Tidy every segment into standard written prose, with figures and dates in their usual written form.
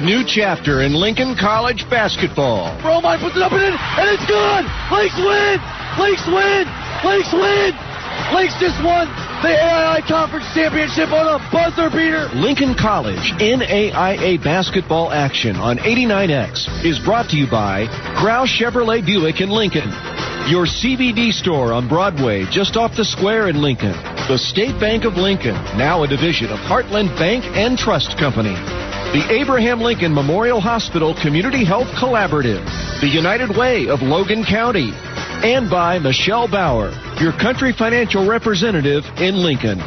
new chapter in Lincoln College basketball. Romine puts it up and in, and it's good! Lakes win! Lakes win! Lakes win! Lakes just won the AII Conference Championship on a buzzer beater. Lincoln College NAIA basketball action on 89X is brought to you by Crowe Chevrolet Buick in Lincoln. Your CBD store on Broadway, just off the square in Lincoln. The State Bank of Lincoln, now a division of Heartland Bank and Trust Company. The Abraham Lincoln Memorial Hospital Community Health Collaborative. The United Way of Logan County. And by Michelle Bauer, your country financial representative in Lincoln.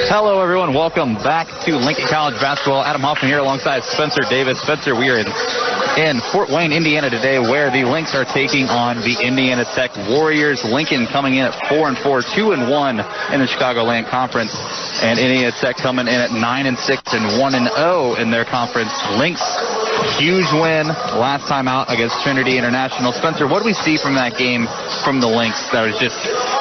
Hello, everyone. Welcome back to Lincoln College basketball. Adam Hoffman here alongside Spencer Davis. Spencer, we are in Fort Wayne, Indiana today, where the Lynx are taking on the Indiana Tech Warriors. Lincoln coming in at 4-4, 2-1 in the Chicagoland Conference, and Indiana Tech coming in at 9-6 and 1-0 in their conference. Lynx, huge win last time out against Trinity International. Spencer, what do we see from that game from the Lynx that was just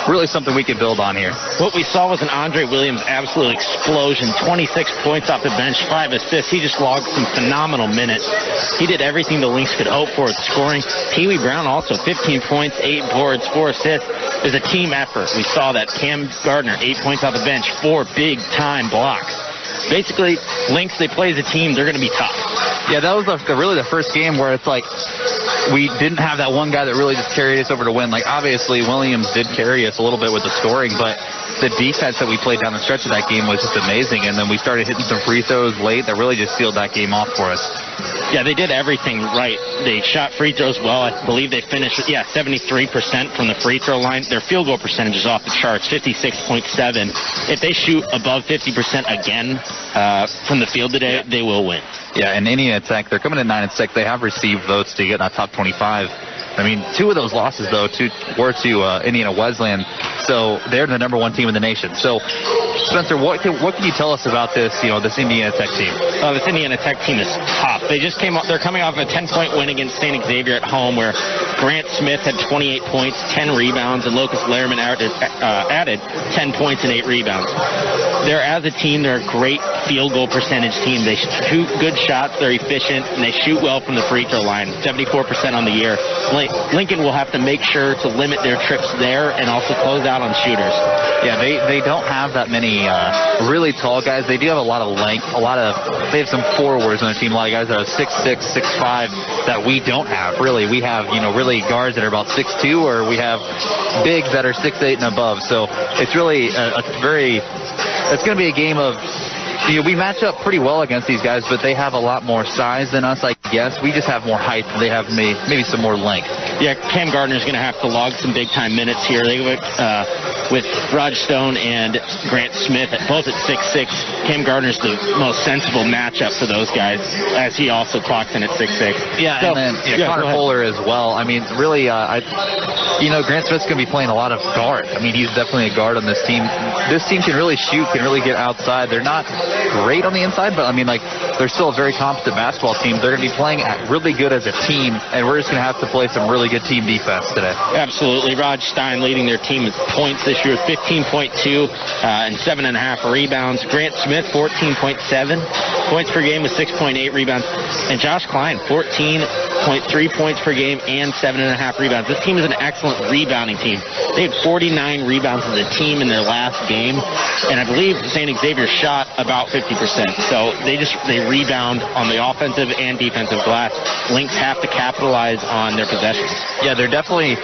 really something we could build on here? What we saw was an Andre Williams absolute explosion. 26 points off the bench, 5 assists. He just logged some phenomenal minutes. He did everything the Lynx could hope for with scoring. Pee Wee Brown also 15 points, 8 boards, 4 assists. It was a team effort. We saw that. Cam Gardner, 8 points off the bench, 4 big-time blocks. Basically, Lynx, they play as a team. They're going to be tough. Yeah, that was really the first game where it's like we didn't have that one guy that really just carried us over to win. Like, obviously, Williams did carry us a little bit with the scoring, but the defense that we played down the stretch of that game was just amazing. And then we started hitting some free throws late that really just sealed that game off for us. Yeah, they did everything right. They shot free throws well. I believe they finished, 73% from the free throw line. Their field goal percentage is off the charts, 56.7. If they shoot above 50% again from the field today, they will win. Yeah, and Indiana Tech, they're coming in 9-6. They have received votes to get in that top 25. I mean, 2 of those losses, though, were to Indiana Wesleyan. So they're the number 1 team in the nation. So, Spencer, what can you tell us about this, this Indiana Tech team? This Indiana Tech team is tough. They're coming off a 10-point win against St. Xavier at home, where Grant Smith had 28 points, 10 rebounds, and Locust Lehrman added 10 points and 8 rebounds. They're, as a team, they're a great field goal percentage team. They shoot good shots, they're efficient, and they shoot well from the free throw line, 74% on the year. Lincoln will have to make sure to limit their trips there and also close out on shooters. Yeah, they don't have that many really tall guys. They do have a lot of length, they have some forwards on their team, a lot of guys that are 6'6", 6'5", that we don't have, really. We have, really guards that are about 6'2", or we have bigs that are 6'8" and above. So it's really it's going to be a game of, we match up pretty well against these guys, but they have a lot more size than us, I guess. We just have more height, and they have maybe some more length. Yeah, Cam Gardner's going to have to log some big-time minutes here. They went with Rod Stone and Grant Smith, both at 6'6". Cam Gardner's the most sensible matchup for those guys, as he also clocks in at 6'6". Yeah, so, and then Connor Fuller as well. I mean, really, Grant Smith's going to be playing a lot of guard. I mean, he's definitely a guard on this team. This team can really shoot, can really get outside. They're not great on the inside, but, they're still a very competent basketball team. They're going to be playing really good as a team, and we're just going to have to play some really good team defense today. Absolutely. Rod Stein leading their team with points this year, 15.2 and 7.5 rebounds. Grant Smith, 14.7 points per game with 6.8 rebounds. And Josh Klein, 14.3 points per game and 7.5 rebounds. This team is an excellent rebounding team. They had 49 rebounds as a team in their last game, and I believe St. Xavier shot about 50%. So they rebound on the offensive and defensive glass. Lynx have to capitalize on their possessions. Yeah, they're definitely,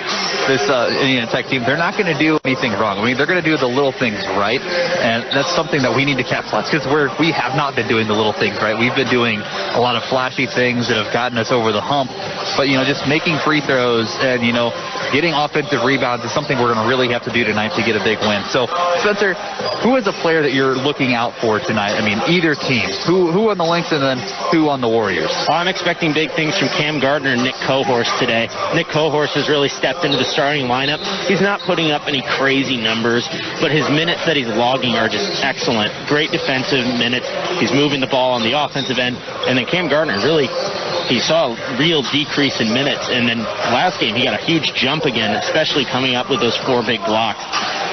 this Indiana Tech team, they're not going to do anything wrong. I mean, they're going to do the little things right, and that's something that we need to capitalize, because we have not been doing the little things right. We've been doing a lot of flashy things that have gotten us over the hump, but, just making free throws and, getting offensive rebounds is something we're going to really have to do tonight to get a big win. So, Spencer, who is a player that you're looking out for tonight? I mean, either team. Who on the Lynx and then who on the Warriors? Well, I'm expecting big things from Cam Gardner and Nick Cohorst today. Nick Cohorst has really stepped into the starting lineup. He's not putting up any crazy numbers, but his minutes that he's logging are just excellent. Great defensive minutes. He's moving the ball on the offensive end. And then Cam Gardner he saw a real decrease in minutes, and then last game he got a huge jump again, especially coming up with those 4 big blocks.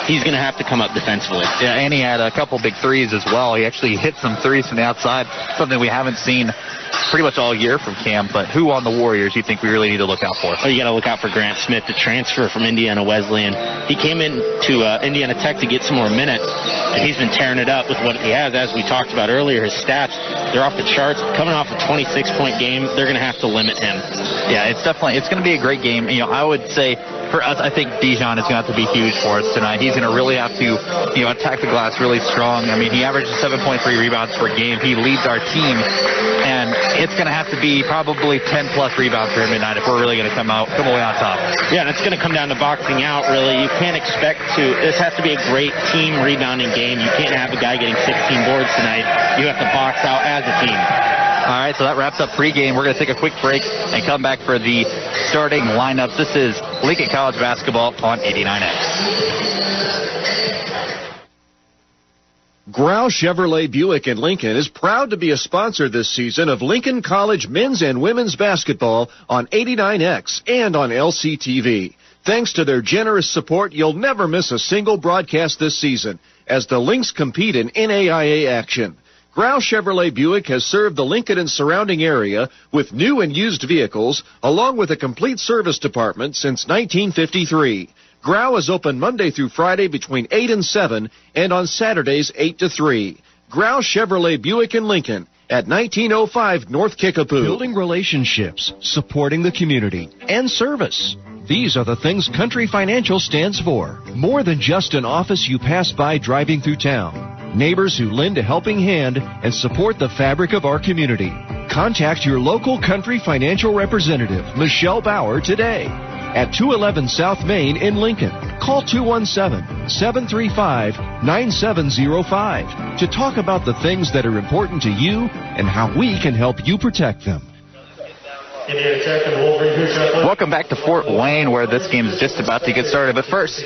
he's going to have to come up defensively. Yeah, and he had a couple big threes as well. He actually hit some threes from the outside, something we haven't seen pretty much all year from Cam. But who on the Warriors do you think we really need to look out for? Oh, you got to look out for Grant Smith, the transfer from Indiana Wesleyan. He came in to Indiana Tech to get some more minutes, and he's been tearing it up with what he has. As we talked about earlier, his stats, they're off the charts. Coming off a 26-point game, they're going to have to limit him. Yeah, it's going to be a great game. I would say for us, I think Dijon is going to have to be huge for us tonight. He's going to really have to, attack the glass really strong. I mean, he averages 7.3 rebounds per game. He leads our team, and it's going to have to be probably 10-plus rebounds for him tonight if we're really going to come away on top. Yeah, and it's going to come down to boxing out, really. You can't expect this has to be a great team rebounding game. You can't have a guy getting 16 boards tonight. You have to box out as a team. All right, so that wraps up pregame. We're going to take a quick break and come back for the starting lineups. This is Lincoln College basketball on 89X. Grau Chevrolet Buick in Lincoln is proud to be a sponsor this season of Lincoln College men's and women's basketball on 89X and on LCTV. Thanks to their generous support, you'll never miss a single broadcast this season as the Lynx compete in NAIA action. Grau Chevrolet Buick has served the Lincoln and surrounding area with new and used vehicles, along with a complete service department since 1953. Grau is open Monday through Friday between 8 and 7, and on Saturdays 8 to 3. Grau Chevrolet Buick in Lincoln at 1905 North Kickapoo. Building relationships, supporting the community, and service. These are the things Country Financial stands for. More than just an office you pass by driving through town. Neighbors who lend a helping hand and support the fabric of our community. Contact your local Country Financial representative, Michelle Bauer, today at 211 South Main in Lincoln. Call 217-735-9705 to talk about the things that are important to you and how we can help you protect them. Welcome back to Fort Wayne, where this game is just about to get started. But first,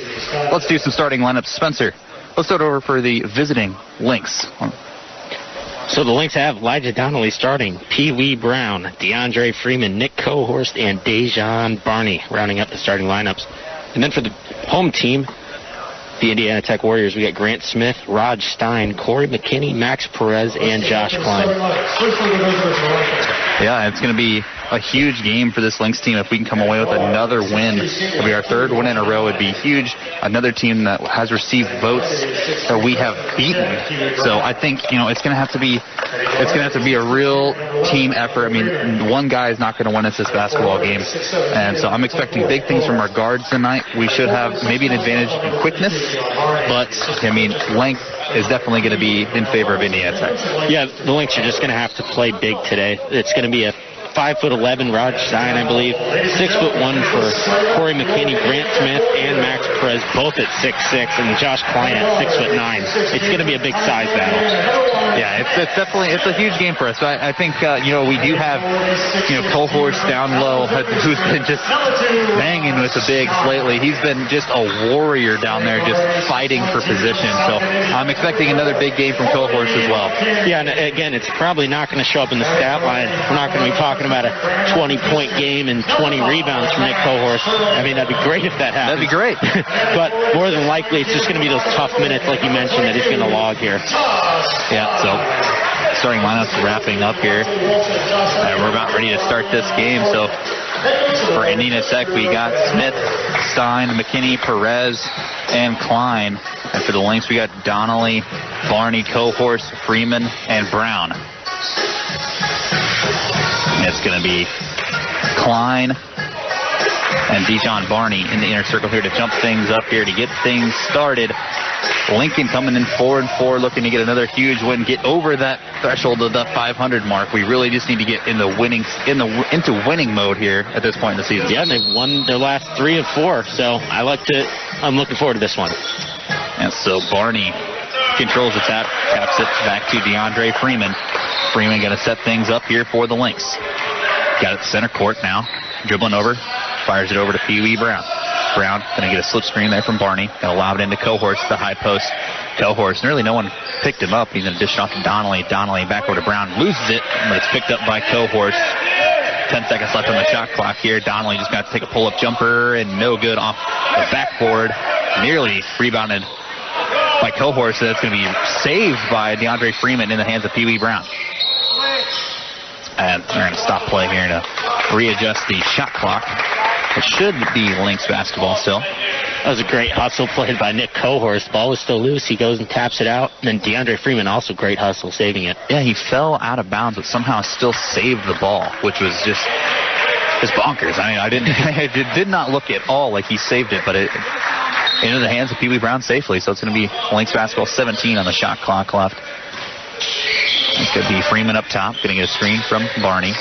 let's do some starting lineups. Spencer, let's start over for the visiting Lynx. So the Lynx have Elijah Donnelly starting, Pee Wee Brown, DeAndre Freeman, Nick Cohorst, and Dejan Barney rounding up the starting lineups. And then for the home team, the Indiana Tech Warriors, we got Grant Smith, Raj Stein, Corey McKinney, Max Perez, and Josh Klein. Yeah, it's going to be a huge game for this Lynx team if we can come away with another win. It'll be our third win in a row. It'd be huge. Another team that has received votes that we have beaten. So I think, it's going to have to be a real team effort. I mean, one guy is not going to win us this basketball game. And so I'm expecting big things from our guards tonight. We should have maybe an advantage in quickness, but length is definitely going to be in favor of Indiana Tech. Yeah, the Lynx are just going to have to play big today. It's going to be a 5'11" Raj Stein, I believe, 6'1" for Corey McKinney, Grant Smith, and Max Perez, both at 6'6", and Josh Klein at 6'9". It's going to be a big size battle. Yeah, it's definitely a huge game for us. So I think we do have Cohorst down low, who's been just banging with the bigs lately. He's been just a warrior down there, just fighting for position. So I'm expecting another big game from Cohorst as well. Yeah, and again, it's probably not going to show up in the stat line. We're not going to be talking about a 20-point game and 20 rebounds from Nick Cohorst. I mean, that'd be great if that happens. That'd be great. But more than likely, it's just going to be those tough minutes, like you mentioned, that he's going to log here. Yeah, so starting lineups wrapping up here. We're about ready to start this game. So for Indiana Tech, we got Smith, Stein, McKinney, Perez, and Klein. And for the Lynx, we got Donnelly, Barney, Cohorst, Freeman, and Brown. It's going to be Klein and Dejan Barney in the inner circle here to jump things up here to get things started. Lincoln coming in 4-4, looking to get another huge win, get over that threshold of the 500 mark. We really just need to get into winning mode here at this point in the season. Yeah, they've won their last 3 of 4, so I'm looking forward to this one. And so Barney controls the tap, taps it back to DeAndre Freeman. Freeman going to set things up here for the Lynx. Got it center court now. Dribbling over. Fires it over to Pee Wee Brown. Brown going to get a slip screen there from Barney. Going to lob it into Cohorst, the high post. Cohorst, nearly no one picked him up. He's going to dish it off to Donnelly. Donnelly back over to Brown. Loses it, but it's picked up by Cohorst. 10 seconds left on the shot clock here. Donnelly just got to take a pull-up jumper and no good off the backboard. nearly rebounded by Cohorst. So that's going to be saved by DeAndre Freeman in the hands of Pee Wee Brown. And they're going to stop play here to readjust the shot clock. It should be Lynx basketball still. That was a great hustle played by Nick Cohorst. Ball was still loose. He goes and taps it out. And then DeAndre Freeman, also great hustle, saving it. Yeah, he fell out of bounds, but somehow still saved the ball, which was just bonkers. I mean, I did not look at all like he saved it, but it into the hands of Pee Wee Brown safely. So it's going to be Lynx basketball 17 on the shot clock left. It's going to be Freeman up top, going to get a screen from Barney.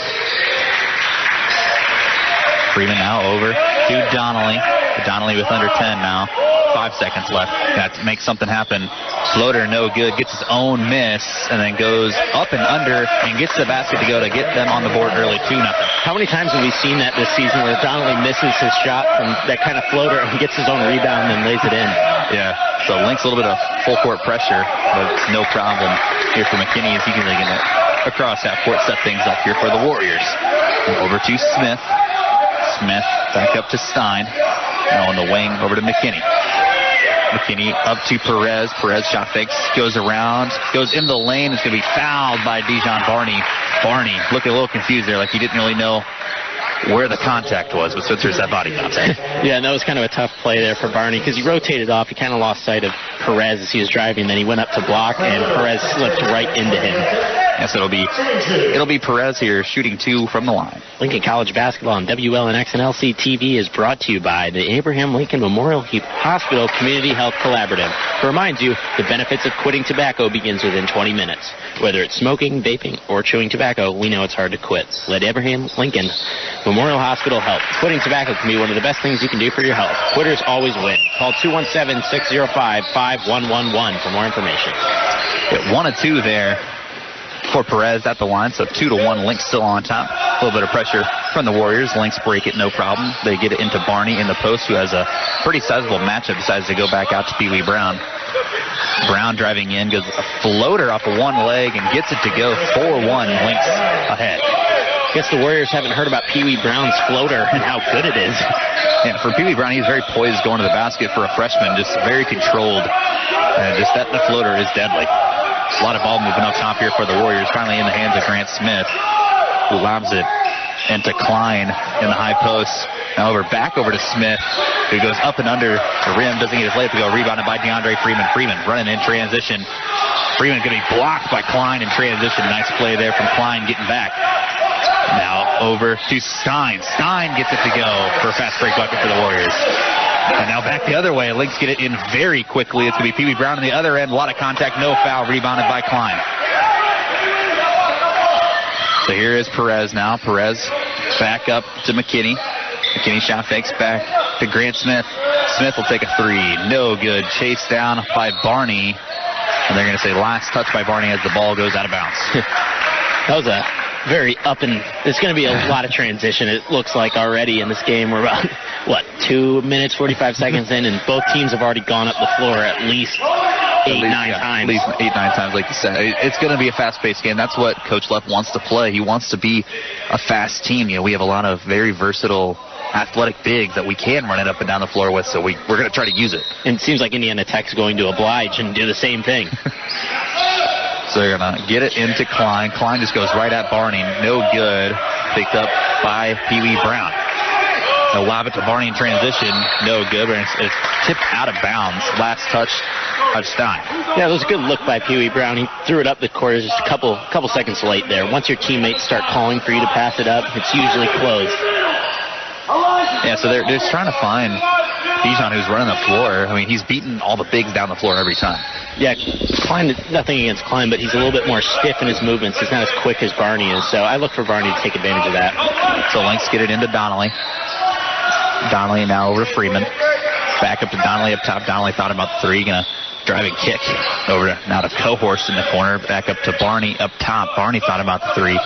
Freeman now over to Donnelly. Donnelly with under 10 now. 5 seconds left. Got to make something happen. Floater no good. Gets his own miss and then goes up and under and gets the basket to go to get them on the board early 2-0. How many times have we seen that this season where Donnelly misses his shot from that kind of floater and gets his own rebound and lays it in? Yeah. So Lynx a little bit of full court pressure, but it's no problem here for McKinney as he can get it across half court, set things up here for the Warriors. Over to Smith. Smith back up to Stein. Now on the wing over to McKinney. McKinney up to Perez. Perez shot fakes, goes around, goes in the lane. It's going to be fouled by Dijon Barney. Barney looking a little confused there, like he didn't really know where the contact was, but Spencer's that body contact. Yeah, and that was kind of a tough play there for Barney because he rotated off. He kind of lost sight of Perez as he was driving. Then he went up to block, and Perez slipped right into him. Yes, it'll be Perez here shooting 2 from the line. Lincoln College basketball on WLNX and LCTV is brought to you by the Abraham Lincoln Memorial Hospital Community Health Collaborative. To remind you, the benefits of quitting tobacco begins within 20 minutes. Whether it's smoking, vaping, or chewing tobacco, we know it's hard to quit. Let Abraham Lincoln Memorial Hospital help. Quitting tobacco can be one of the best things you can do for your health. Quitters always win. Call 217-605-5111 for more information. Get 1 of 2 there for Perez at the line, so 2-1. Lynx still on top. A little bit of pressure from the Warriors. Lynx break it, no problem. They get it into Barney in the post, who has a pretty sizable matchup. Decides to go back out to Pee Wee Brown. Brown driving in, goes a floater off of one leg and gets it to go 4-1. Lynx ahead. Guess the Warriors haven't heard about Pee Wee Brown's floater and how good it is. Yeah, for Pee Wee Brown, he's very poised going to the basket for a freshman, just very controlled. Just that the floater is deadly. A lot of ball moving up top here for the Warriors. Finally in the hands of Grant Smith, who lobs it into Klein in the high post. Now back over to Smith, who goes up and under the rim. Doesn't get his layup to go. Rebounded by DeAndre Freeman. Freeman running in transition. Freeman going to be blocked by Klein in transition. Nice play there from Klein getting back. Now over to Stein. Stein gets it to go for a fast break bucket for the Warriors. And now back the other way. Lynx get it in very quickly. It's going to be Pee Wee Brown on the other end. A lot of contact, no foul. Rebounded by Klein. So here is Perez now. Perez back up to McKinney. McKinney shot fakes back to Grant Smith. Smith will take a 3. No good. Chased down by Barney. And they're going to say last touch by Barney as the ball goes out of bounds. That was a very up and there's going to be a lot of transition, it looks like, already in this game. We're about, 2 minutes, 45 seconds in, and both teams have already gone up the floor at least 8-9 times. At least 8-9 times, like you said. It's going to be a fast-paced game. That's what Coach Leff wants to play. He wants to be a fast team. We have a lot of very versatile athletic bigs that we can run it up and down the floor with, so we're going to try to use it. And it seems like Indiana Tech's going to oblige and do the same thing. So they're going to get it into Klein. Klein just goes right at Barney. No good. Picked up by Pee Wee Brown. They'll lob it to Barney in transition. No good, but it's tipped out of bounds. Last touch of Stein. Yeah, it was a good look by Pee Wee Brown. He threw it up the court just a couple seconds late there. Once your teammates start calling for you to pass it up, it's usually closed. Yeah, so they're just trying to find Dijon, who's running the floor. I mean, he's beaten all the bigs down the floor every time. Yeah, Klein, nothing against Klein, but he's a little bit more stiff in his movements. He's not as quick as Barney is, so I look for Barney to take advantage of that. So Lynx get it into Donnelly. Donnelly now over to Freeman. Back up to Donnelly up top. Donnelly thought about the 3, gonna drive and kick over to now to Cohorst in the corner. Back up to Barney up top. Barney thought about the 3.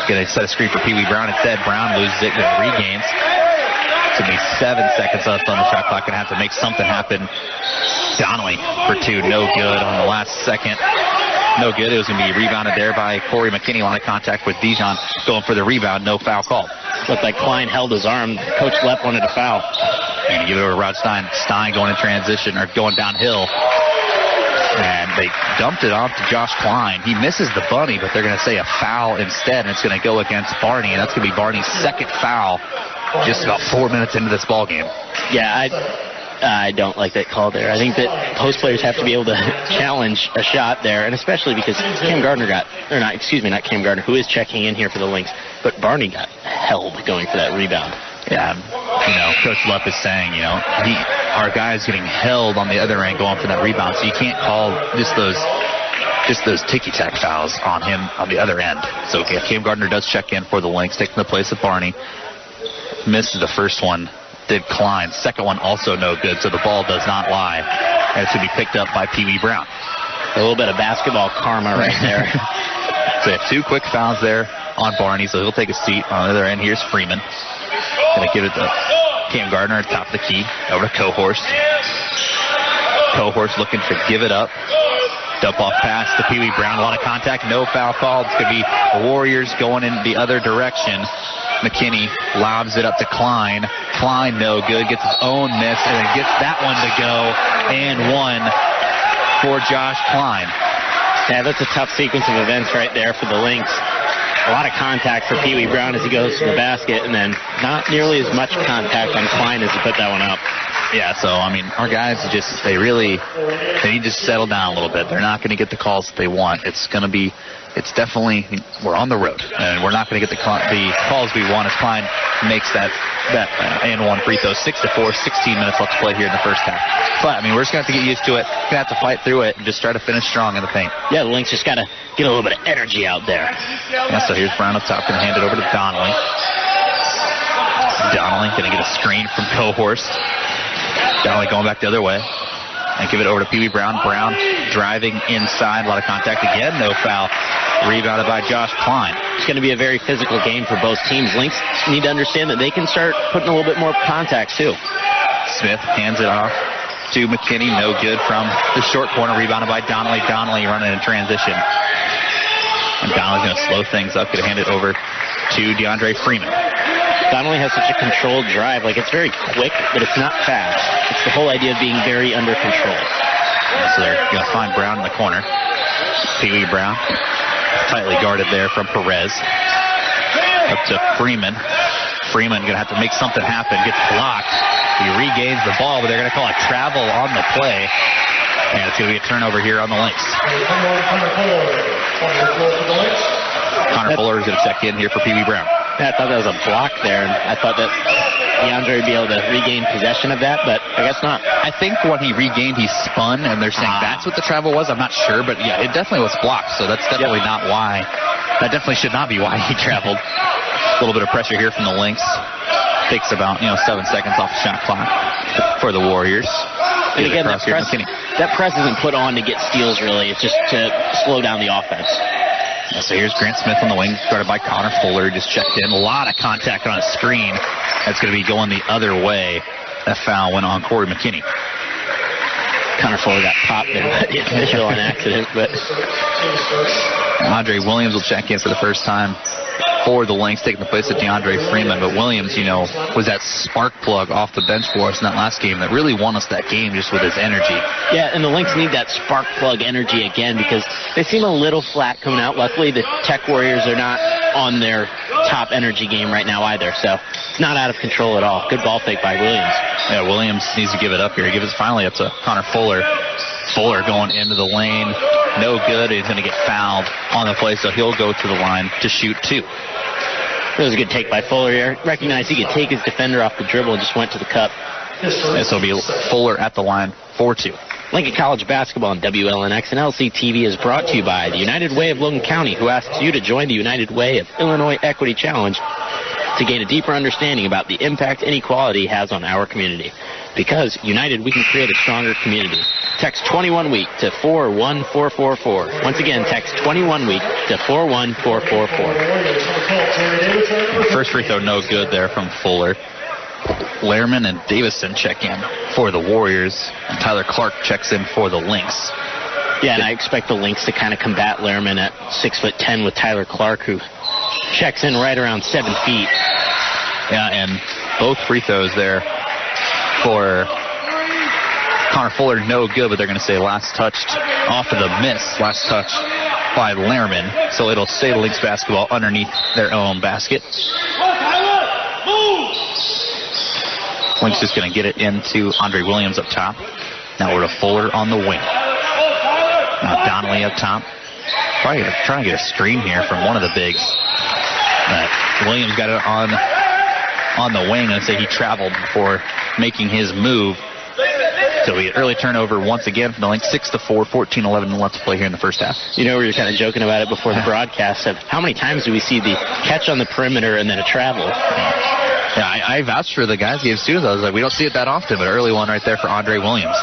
Gonna set a screen for Pee Wee Brown instead. Brown loses it, but regains. It's going to be 7 seconds left on the shot clock. Going to have to make something happen. Donnelly for 2. No good on the last second. No good. It was going to be rebounded there by Corey McKinney. A lot of contact with Dijon going for the rebound. No foul called. Looked like Klein held his arm. Coach Leff wanted a foul. And give it over to Rod Stein. Stein going in transition, or going downhill. And they dumped it off to Josh Klein. He misses the bunny, but they're going to say a foul instead, and it's going to go against Barney, and that's going to be Barney's second foul just about 4 minutes into this ball game. Yeah, I don't like that call there. I think that post players have to be able to challenge a shot there, and especially because Cam Gardner not Cam Gardner, who is checking in here for the Lynx, but Barney got held going for that rebound. Yeah, Coach Lupp is saying, our guy's getting held on the other end going for that rebound, so you can't call just those ticky-tack fouls on him on the other end. So if Cam Gardner does check in for the Lynx, taking the place of Barney, misses the first one, did Klein. Second one also no good, so the ball does not lie, and it's going to be picked up by Pee Wee Brown. A little bit of basketball karma right there. So they have 2 quick fouls there on Barney, so he'll take a seat. On the other end, here's Freeman. Going to give it to Cam Gardner at the top of the key. Over to Cohorst. Cohorst looking to give it up. Dump off pass to Pee Wee Brown. A lot of contact. No foul called. It's going to be the Warriors going in the other direction. McKinney lobs it up to Klein. Klein no good. Gets his own miss and then gets that one to go. And one for Josh Klein. Yeah, that's a tough sequence of events right there for the Lynx. A lot of contact for Pee Wee Brown as he goes to the basket, and then not nearly as much contact on Klein as he put that one up. Yeah, so, our guys they need to settle down a little bit. They're not going to get the calls that they want. It's definitely, we're on the road, and we're not going to get the calls we want as Klein makes that and one free throw. 6-4, 16 minutes left to play here in the first half. But, we're just going to have to get used to it. We're going to have to fight through it and just try to finish strong in the paint. Yeah, the Lynx just got to get a little bit of energy out there. Yeah, so here's Brown up top, going to hand it over to Donnelly. Donnelly going to get a screen from Cohorst. Donnelly going back the other way. And give it over to Pee Wee Brown. Brown driving inside. A lot of contact again. No foul. Rebounded by Josh Klein. It's going to be a very physical game for both teams. Lynx need to understand that they can start putting a little bit more contact, too. Smith hands it off to McKinney. No good from the short corner. Rebounded by Donnelly. Donnelly running in transition. And Donnelly's going to slow things up. Going to hand it over to DeAndre Freeman. Donnelly has such a controlled drive. It's very quick, but it's not fast. It's the whole idea of being very under control. So they're going to find Brown in the corner. Pee Wee Brown, tightly guarded there from Perez. Up to Freeman. Freeman going to have to make something happen. Gets blocked. He regains the ball, but they're going to call a travel on the play. And it's going to be a turnover here on the Lynx. Connor Fuller is going to check in here for Pee Wee Brown. I thought that was a block there, and I thought that DeAndre would be able to regain possession of that, but I guess not. I think when he regained, he spun, and they're saying that's what the travel was. I'm not sure, but yeah, it definitely was blocked, so that's definitely not why. That definitely should not be why he traveled. A little bit of pressure here from the Lynx. Takes about 7 seconds off the shot clock for the Warriors. And again, that press isn't put on to get steals, really. It's just to slow down the offense. So here's Grant Smith on the wing, guarded by Connor Fuller, just checked in. A lot of contact on a screen. That's going to be going the other way. That foul went on Corey McKinney. Connor Fuller got popped there, but it's official on accident. But Andre Williams will check in for the first time for the Lynx, taking the place of DeAndre Freeman. But Williams, was that spark plug off the bench for us in that last game that really won us that game just with his energy. Yeah, and the Lynx need that spark plug energy again because they seem a little flat coming out. Luckily, the Tech Warriors are not on their top energy game right now either, so it's not out of control at all. Good ball fake by Williams. Yeah, Williams needs to give it up here. He gives it finally up to Connor Fuller. Fuller going into the lane. No good. He's going to get fouled on the play, so he'll go to the line to shoot 2. It was a good take by Fuller here. Recognized he could take his defender off the dribble and just went to the cup. This will be Fuller at the line for 2. Lincoln College basketball on WLNX and LCTV is brought to you by the United Way of Logan County, who asks you to join the United Way of Illinois Equity Challenge to gain a deeper understanding about the impact inequality has on our community. Because united, we can create a stronger community. Text 21-WEEK to 41444. Once again, text 21-WEEK to 41444. First free throw no good there from Fuller. Lehrman and Davison check in for the Warriors, and Tyler Clark checks in for the Lynx. Yeah, and I expect the Lynx to kind of combat Lehrman at 6'10" with Tyler Clark, who checks in right around 7 feet. Yeah, and both free throws there for Connor Fuller, no good, but they're going to say last touched off of the miss, last touch by Lehrman. So it'll stay Lynx basketball underneath their own basket. Lynx just going to get it into Andre Williams up top. Now we're to Fuller on the wing. Now Donnelly up top. Probably going to try and get a screen here from one of the bigs. Williams got it on the wing, and say he traveled before making his move. So we get early turnover once again from the Lynx, 6-4, 14-11 left to play here in the first half. You know, we were kind of joking about it before the broadcast of how many times do we see the catch on the perimeter and then a travel? Yeah, I vouched for the guys gave students. I was like, we don't see it that often, but early one right there for Andre Williams.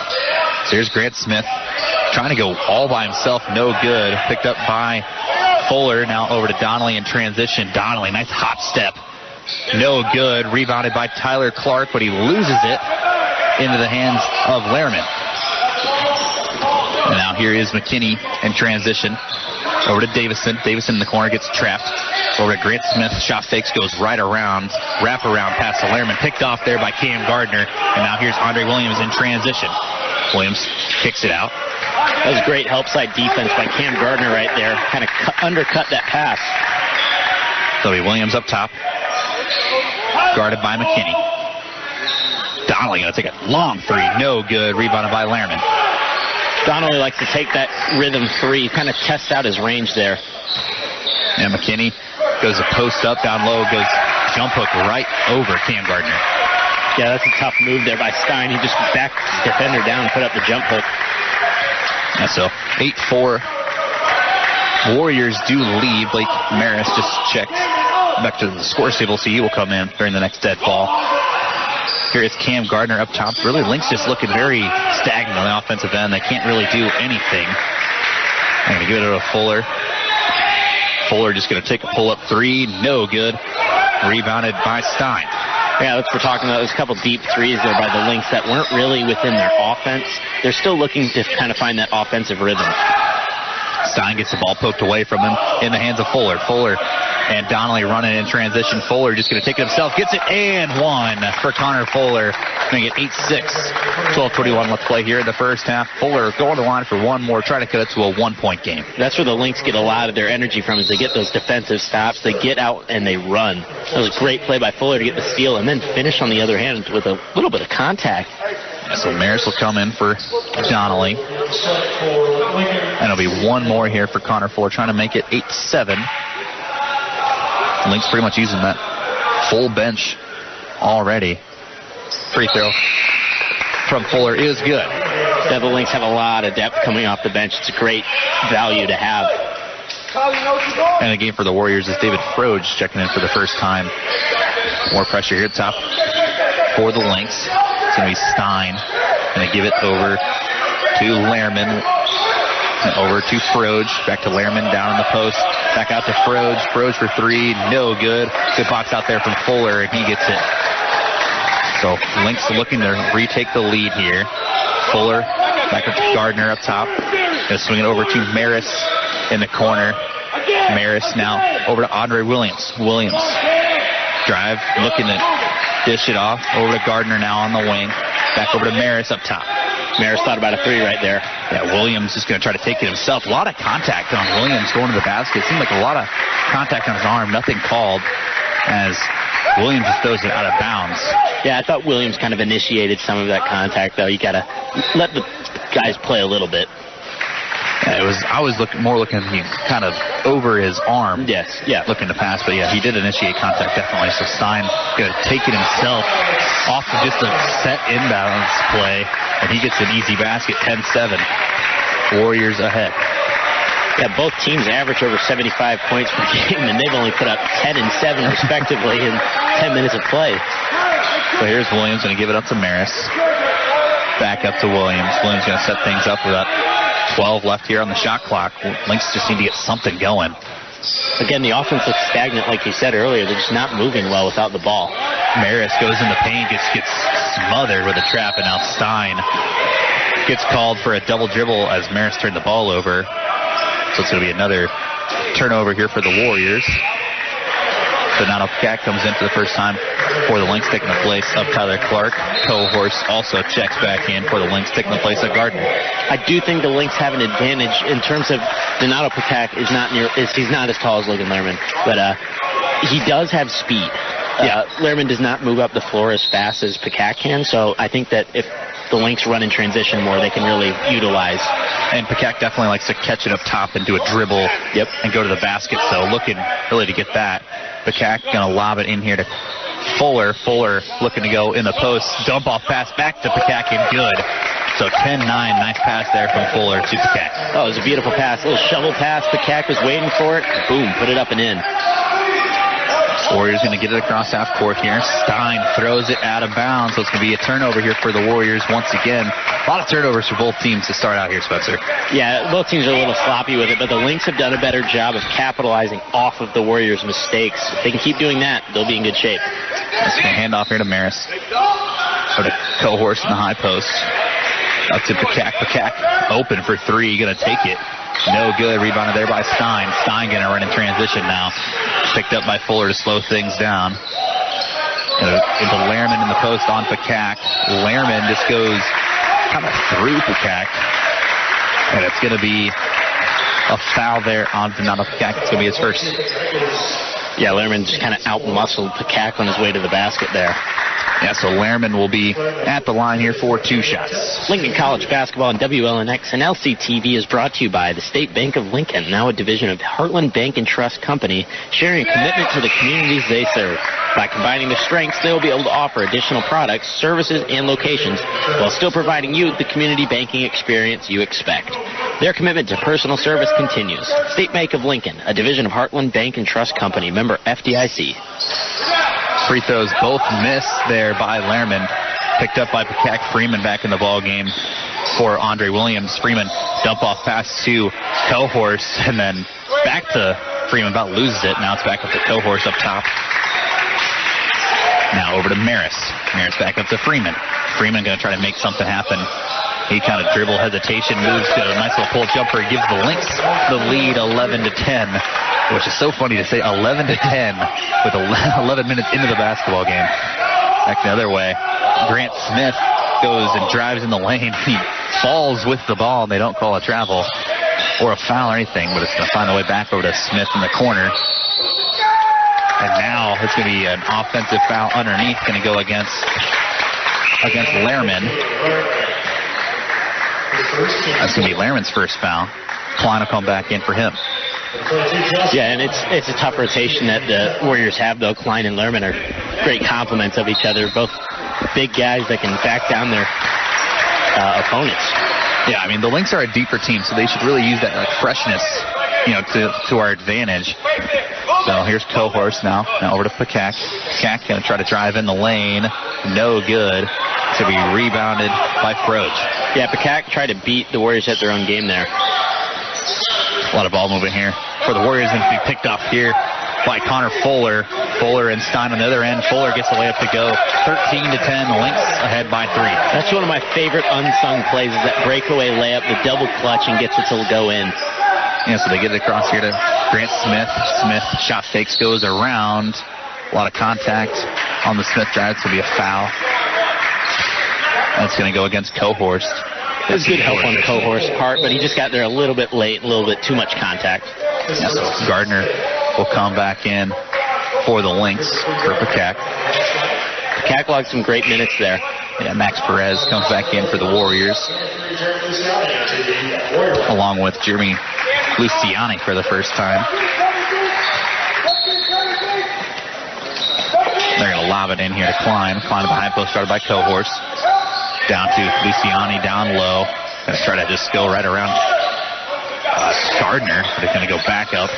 So here's Grant Smith trying to go all by himself, no good. Picked up by Fuller, now over to Donnelly in transition. Donnelly, nice hop step. No good. Rebounded by Tyler Clark, but he loses it into the hands of Lehrman. And now here is McKinney in transition. Over to Davison. Davison in the corner gets trapped. Over to Grant Smith. Shot fakes, goes right around. Wrap around pass to Lehrman. Picked off there by Cam Gardner. And now here's Andre Williams in transition. Williams kicks it out. That was great help side defense by Cam Gardner right there. Kind of undercut that pass. So it'll be Williams up top. Guarded by McKinney. Donnelly going to take a long three. No good. Rebounded by Lehrman. Donnelly likes to take that rhythm three, kind of test out his range there. And McKinney goes a post up, down low, goes jump hook right over Cam Gardner. Yeah, that's a tough move there by Stein. He just backed his defender down and put up the jump hook. Yeah, so 8-4. Warriors do lead. Blake Maris just checked back to the score table, so he will come in during the next dead ball. Here is Cam Gardner up top. Really, Lynx just looking very stagnant on the offensive end. They can't really do anything. I'm going to give it to Fuller. Fuller just going to take a pull-up three. No good. Rebounded by Stein. Yeah, that's what we're talking about. There's a couple deep threes there by the Lynx that weren't really within their offense. They're still looking to kind of find that offensive rhythm. Stein gets the ball poked away from him in the hands of Fuller. Fuller and Donnelly running in transition. Fuller just going to take it himself. Gets it and one for Connor Fuller. Going to get 8-6. 12:21 left to play here in the first half. Fuller going to the line for one more. Try to cut it to a 1-point game. That's where the Lynx get a lot of their energy from, is they get those defensive stops. They get out and they run. That was a great play by Fuller to get the steal and then finish on the other hand with a little bit of contact. So Maris will come in for Donnelly. And it'll be one more here for Connor Fuller, trying to make it 8-7. Lynx pretty much using that full bench already. Free throw from Fuller is good. Yeah, the Lynx have a lot of depth coming off the bench. It's a great value to have. And the game for the Warriors is David Froge checking in for the first time. More pressure here at top for the Lynx. It's going to be Stein. Going to give it over to Lehrman. And over to Froge. Back to Lehrman down in the post. Back out to Froge. Froge for three. No good. Good box out there from Fuller, and he gets it. So Lynx looking to retake the lead here. Fuller back up to Gardner up top. Going to swing it over to Maris in the corner. Maris now over to Andre Williams. Williams drive, looking to dish it off. Over to Gardner now on the wing. Back over to Maris up top. Maris thought about a three right there. Yeah, Williams is going to try to take it himself. A lot of contact on Williams going to the basket. Seemed like a lot of contact on his arm. Nothing called as Williams just throws it out of bounds. Yeah, I thought Williams kind of initiated some of that contact, though. You got to let the guys play a little bit. Yeah, I was looking kind of over his arm. Yes, yeah. Looking to pass, but yeah, he did initiate contact definitely. So Stein going to take it himself off of just a set inbounds play, and he gets an easy basket, 10-7. Warriors ahead. Yeah, both teams average over 75 points per game, and they've only put up 10 and 7 respectively in 10 minutes of play. So here's Williams going to give it up to Maris. Back up to Williams. Williams going to set things up with about 12 left here on the shot clock. Lynx just need to get something going. Again, the offense looks stagnant, like you said earlier. They're just not moving well without the ball. Maris goes in the paint, gets smothered with a trap, and now Stein gets called for a double dribble as Maris turned the ball over. So it's going to be another turnover here for the Warriors. Donato Pacack comes in for the first time for the Lynx, taking the place of Tyler Clark. Cohorse also checks back in for the Lynx, taking the place of Gardner. I do think the Lynx have an advantage in terms of Donato Pacack he's not as tall as Logan Lehrman, but he does have speed. Lehrman does not move up the floor as fast as Pacack can, so I think that if the Lynx run in transition more, they can really utilize. And Pacack definitely likes to catch it up top and do a dribble and go to the basket, so looking really to get that. Pacack going to lob it in here to Fuller. Fuller looking to go in the post. Dump off pass back to Pacack and good. So 10-9, nice pass there from Fuller to Pacack. Oh, it was a beautiful pass. A little shovel pass. Pacack was waiting for it. Boom, put it up and in. Warriors going to get it across half court here. Stein throws it out of bounds, so it's going to be a turnover here for the Warriors once again. A lot of turnovers for both teams to start out here, Spencer. Yeah, both teams are a little sloppy with it, but the Lynx have done a better job of capitalizing off of the Warriors' mistakes. If they can keep doing that, they'll be in good shape. That's going to hand off here to Maris. Go to Cohorse in the high post. Up to Pacack. Pacack open for three. Going to take it. No good. Rebounded there by Stein. Stein going to run in transition now. Picked up by Fuller to slow things down. Into Lehrman in the post on Pacack. Lehrman just goes kind of through Pacack. And it's going to be a foul there on Donato Pacack. It's going to be his first. Yeah, Lehrman just kind of out-muscled Pacack on his way to the basket there. Yeah, so Lehrman will be at the line here for two shots. Lincoln College basketball on WLNX and LCTV is brought to you by the State Bank of Lincoln, now a division of Heartland Bank and Trust Company, sharing a commitment to the communities they serve. By combining their strengths, they will be able to offer additional products, services, and locations while still providing you the community banking experience you expect. Their commitment to personal service continues. State Bank of Lincoln, a division of Heartland Bank and Trust Company, member FDIC. Free throws both missed there by Lehrman. Picked up by Pacack. Freeman back in the ball game for Andre Williams. Freeman dump off pass to Cohorse and then back to Freeman. About loses it. Now it's back up to Cohorse up top. Now over to Maris. Maris back up to Freeman. Freeman going to try to make something happen. He kind of dribble hesitation, moves to a nice little pull jumper, gives the Lynx the lead 11-10, which is so funny to say 11-10 with 11 minutes into the basketball game. Back the other way, Grant Smith goes and drives in the lane. He falls with the ball, and they don't call a travel or a foul or anything, but it's going to find the way back over to Smith in the corner. And now it's going to be an offensive foul underneath, going to go against Lehrman. That's going to be Lehrman's first foul. Klein will come back in for him. Yeah, and it's a tough rotation that the Warriors have, though. Klein and Lehrman are great complements of each other. Both big guys that can back down their opponents. Yeah, I mean, the Lynx are a deeper team, so they should really use that freshness, to our advantage. So here's Cohorse now over to Pacack. Pacack going to try to drive in the lane. No good. To be rebounded by Froge. Yeah, Pacack tried to beat the Warriors at their own game there. A lot of ball movement here for the Warriors, and to be picked off here by Connor Fuller. Fuller and Stein on the other end. Fuller gets the layup to go. 13-10, Lynx ahead by 3. That's one of my favorite unsung plays, is that breakaway layup, the double clutch, and gets it to go in. Yeah, so they get it across here to Grant Smith. Smith shot fakes, goes around. A lot of contact on the Smith drive. It's going to be a foul. That's going to go against Cohorse. It was good help on Cohorse's part, but he just got there a little bit late, a little bit too much contact. Yeah, so Gardner will come back in for the Lynx for Pacack. Pacack logged some great minutes there. Yeah, Max Perez comes back in for the Warriors, along with Jeremy Luciani for the first time. They're going to lob it in here to Klein. Klein to the high post, started by Cohorse. Down to Luciani, down low. Going to try to just go right around Gardner, but it's going to go back up.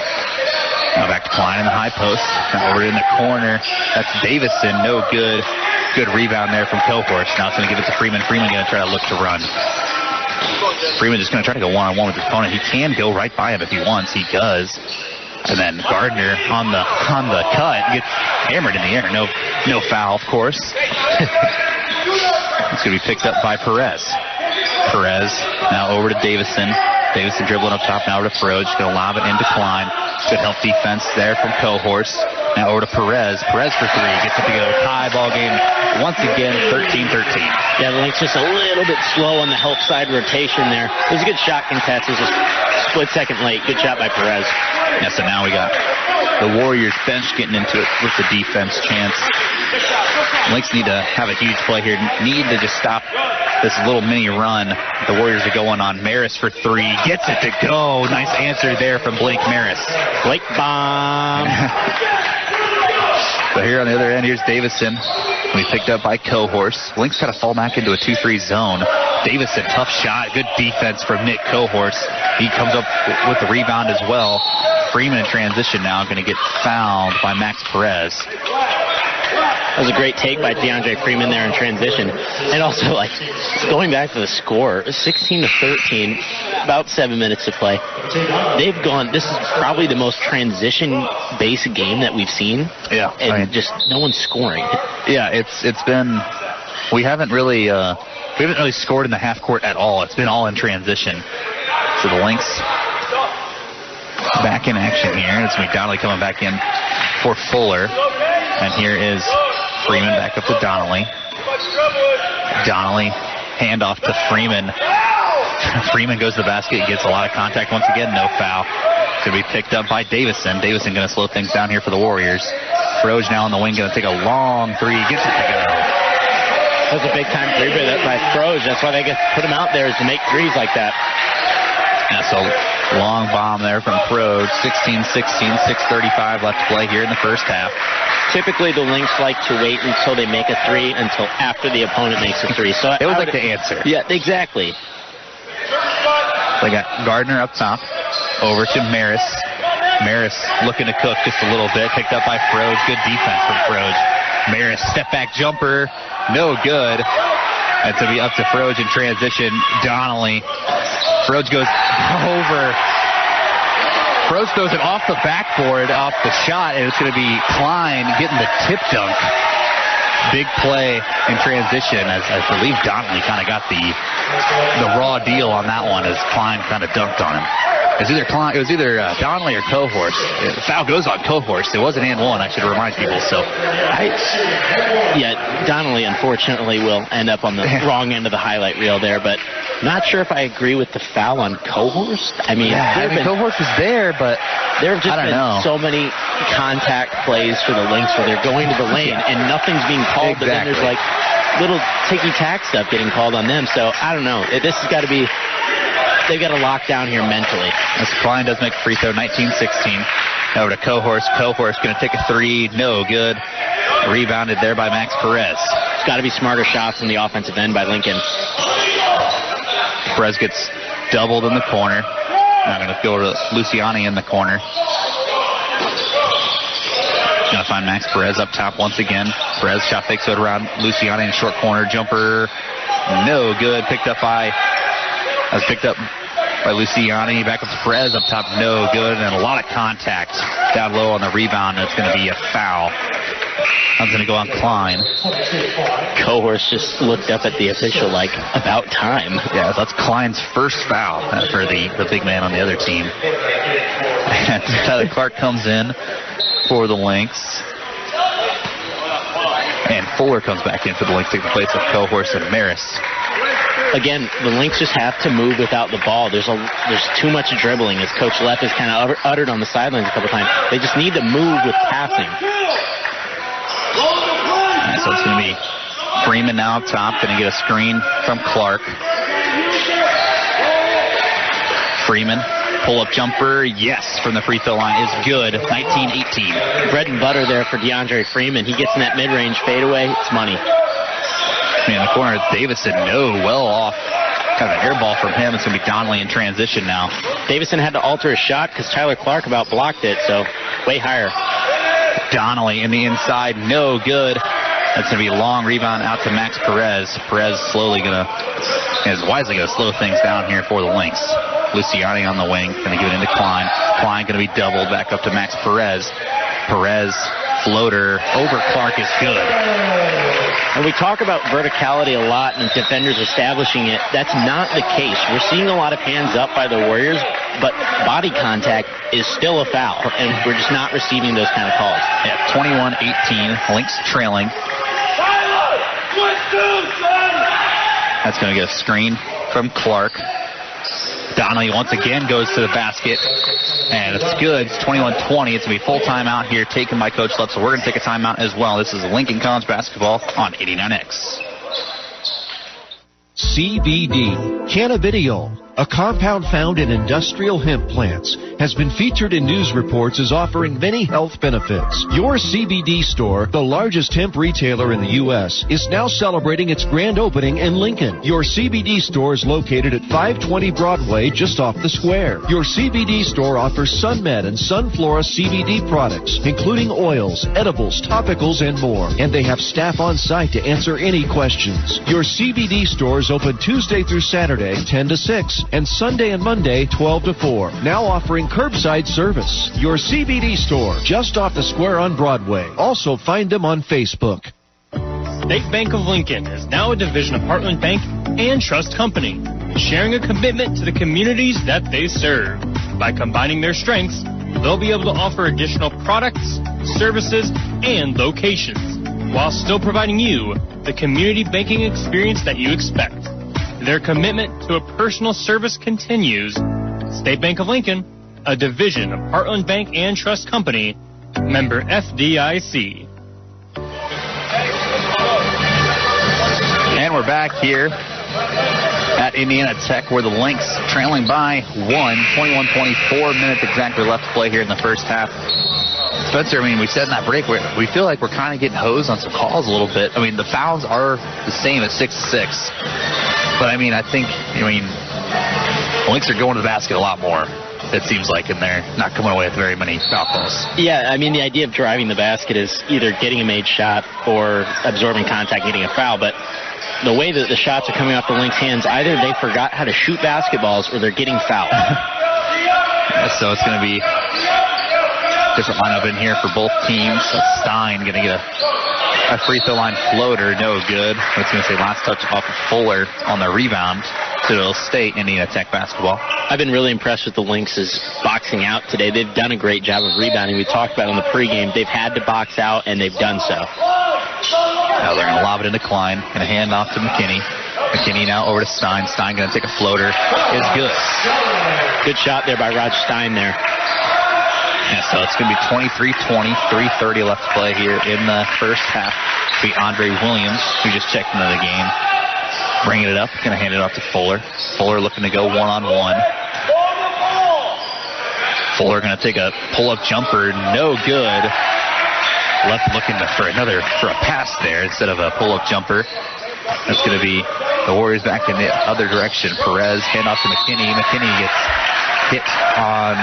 Now back to Klein in the high post. Now over in the corner. That's Davison. No good. Good rebound there from Cohorse. Now it's going to give it to Freeman. Freeman going to try to look to run. Freeman just going to try to go one-on-one with his opponent. He can go right by him if he wants. He does. And then Gardner on the cut gets hammered in the air. No foul, of course. It's going to be picked up by Perez. Perez now over to Davison. Davison dribbling up top now over to Froge. Going to lob it into Klein. Good help defense there from Cohorse. Now over to Perez. Perez for three. Gets it to go. Tie ball game once again, 13-13. Yeah, the Lynx just a little bit slow on the help side rotation there. It was a good shot contest. It was just split second late. Good shot by Perez. Yeah, so now we got the Warriors bench getting into it with the defense chance. Lynx need to have a huge play here. Need to just stop this little mini run the Warriors are going on. Maris for three. Gets it to go. Nice answer there from Blake Maris. Blake bomb. So here on the other end, here's Davison. We picked up by Cohorse. Lynx got to fall back into a 2-3 zone. Davison, tough shot. Good defense from Nick Cohorse. He comes up with the rebound as well. Freeman in transition now, going to get fouled by Max Perez. That was a great take by DeAndre Freeman there in transition. And also, like, going back to the score, 16-13, about 7 minutes to play. They've gone, this is probably the most transition-based game that we've seen. Yeah. And just no one's scoring. Yeah, it's been, we haven't really scored in the half court at all. It's been all in transition. So the Lynx back in action here. It's McDonnell coming back in for Fuller. And here is Freeman back up to Donnelly. Donnelly, handoff to Freeman. Freeman goes to the basket, gets a lot of contact once again, no foul. Going to be picked up by Davison. Davison going to slow things down here for the Warriors. Froge now on the wing, going to take a long three, gets it to go. That was a big time three by Froge. That's why they get put him out there, is to make threes like that. Yeah, so long bomb there from Froge. 16-16, 6:35 left to play here in the first half. Typically, the Lynx like to wait until they make a three until after the opponent makes a three. So they would like to answer. Yeah, exactly. They got Gardner up top. Over to Maris. Maris looking to cook just a little bit. Picked up by Froge. Good defense from Froge. Maris, step back jumper. No good. That's to be up to Froge in transition. Donnelly. Froge goes over. Froge throws it off the backboard, off the shot, and it's going to be Klein getting the tip dunk. Big play in transition, as I believe Donnelly kind of got the raw deal on that one as Klein kind of dunked on him. It was either Donnelly or Cohorse. The foul goes on Cohorse. It was an and one, I should remind people. So, Donnelly unfortunately will end up on the wrong end of the highlight reel there, but not sure if I agree with the foul on Cohorse. Cohorse was there, but there have just been so many contact plays for the Lynx where they're going to the lane and nothing's being called, but then there's like little ticky-tack stuff getting called on them. So I don't know. This has got to be. They've got to lock down here mentally. As Klein does make a free throw, 19-16. Over to Cohorse. Cohorse going to take a three. No good. Rebounded there by Max Perez. It's got to be smarter shots on the offensive end by Lincoln. Perez gets doubled in the corner. Now going to go to Luciani in the corner. Going to find Max Perez up top once again. Perez shot fakes it around Luciani in short corner. Jumper. No good. Picked up by Luciani. Back up to Perez up top. No good. And a lot of contact down low on the rebound. And it's going to be a foul. That's going to go on Klein. Cohorse just looked up at the official like, about time. Yeah, that's Klein's first foul for the big man on the other team. And Tyler Clark comes in for the Lynx. And Fuller comes back in for the Lynx, taking the place of Cohorse and Maris. Again, the Lynx just have to move without the ball. There's too much dribbling, as Coach Leff has kind of uttered on the sidelines a couple times. They just need to move with passing. Right, so it's going to be Freeman now up top, going to get a screen from Clark. Freeman, pull-up jumper, yes, from the free throw line is good, 19-18. Bread and butter there for DeAndre Freeman. He gets in that mid-range fadeaway, it's money. In the corner, it's Davison. No, well off. Kind of an air ball from him. It's going to be Donnelly in transition now. Davison had to alter his shot because Tyler Clark about blocked it, so way higher. Donnelly in the inside. No good. That's going to be a long rebound out to Max Perez. Perez is wisely going to slow things down here for the Lynx. Luciani on the wing. Going to give it into Klein. Klein going to be doubled back up to Max Perez. Perez, floater over Clark is good. And we talk about verticality a lot and defenders establishing it. That's not the case. We're seeing a lot of hands up by the Warriors, but body contact is still a foul, and we're just not receiving those kind of calls. Yeah, 21-18, Lynx trailing. That's going to get a screen from Clark. Donnelly once again goes to the basket, and it's good. It's 21-20. It's going to be full timeout here taken by Coach Lutz, so we're going to take a timeout as well. This is Lincoln College basketball on 89X. CBD, cannabidiol, a compound found in industrial hemp plants, has been featured in news reports as offering many health benefits. Your CBD store, the largest hemp retailer in the U.S., is now celebrating its grand opening in Lincoln. Your CBD store is located at 520 Broadway, just off the square. Your CBD store offers SunMed and Sunflora CBD products, including oils, edibles, topicals, and more. And they have staff on site to answer any questions. Your CBD store is open Tuesday through Saturday, 10 to 6, and Sunday and Monday, 12 to 4. Now offering curbside service. Your CBD store, just off the square on Broadway. Also find them on Facebook. State Bank of Lincoln is now a division of Heartland Bank and Trust Company, sharing a commitment to the communities that they serve. By combining their strengths, they'll be able to offer additional products, services, and locations, while still providing you the community banking experience that you expect. Their commitment to a personal service continues. State Bank of Lincoln, a division of Heartland Bank and Trust Company, member FDIC. And we're back here at Indiana Tech, where the Lynx trailing by 21-24 minutes exactly left to play here in the first half. Spencer, I mean, we said in that break, we feel like we're kind of getting hosed on some calls a little bit. I mean, the fouls are the same at 6-6. But, I mean, the Lynx are going to the basket a lot more, it seems like, and they're not coming away with very many foul calls. Yeah, I mean, the idea of driving the basket is either getting a made shot or absorbing contact, getting a foul. But the way that the shots are coming off the Lynx hands, either they forgot how to shoot basketballs or they're getting fouled. So it's going to be different lineup in here for both teams. Stein going to get a free throw line floater, no good. I was going to say last touch off of Fuller on the rebound. So it'll stay Indiana Tech basketball. I've been really impressed with the Lynx's boxing out today. They've done a great job of rebounding. We talked about it on the pregame. They've had to box out, and they've done so. Now they're going to lob it into Klein. Going to hand off to McKinney. McKinney now over to Stein. Stein going to take a floater. It's good. Good shot there by Roger Stein there. Yeah, so it's going to be 23-20, 3:30 left to play here in the first half. It's going to be Andre Williams, who just checked into the game. Bringing it up, going to hand it off to Fuller. Fuller looking to go one-on-one. Fuller going to take a pull-up jumper, no good. Left looking for a pass there instead of a pull-up jumper. That's going to be the Warriors back in the other direction. Perez, hand off to McKinney. McKinney gets hit on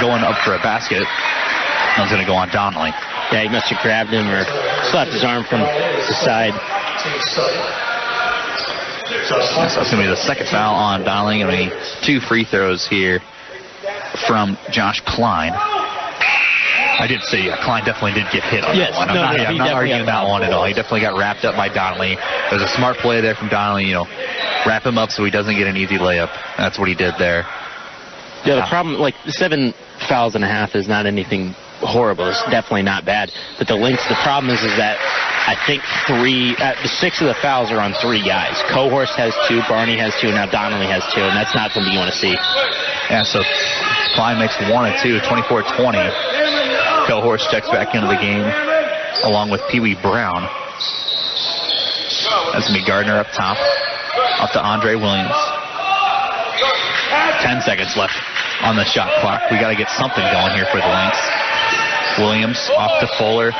going up for a basket. That was going to go on Donnelly. Yeah, he must have grabbed him or slapped his arm from the side. So that's going to be the second foul on Donnelly. Going to be 2 free throws here from Josh Klein. I did say Klein definitely did get hit on that one. I'm not arguing that one at all. He definitely got wrapped up by Donnelly. It was a smart play there from Donnelly, wrap him up so he doesn't get an easy layup. That's what he did there. Yeah, the problem, 7 fouls and a half is not anything horrible. It's definitely not bad. But the Lynx, the problem is that I think 6 of the fouls are on 3 guys. Cohorst has 2, Barney has 2, and now Donnelly has 2, and that's not something you want to see. Yeah, so Klein makes 1 and 2, 24-20. Cohorst checks back into the game along with Pee Wee Brown. That's going to be Gardner up top. Up to Andre Williams. 10 seconds left on the shot clock. We got to get something going here for the Lynx. Williams off to Fuller.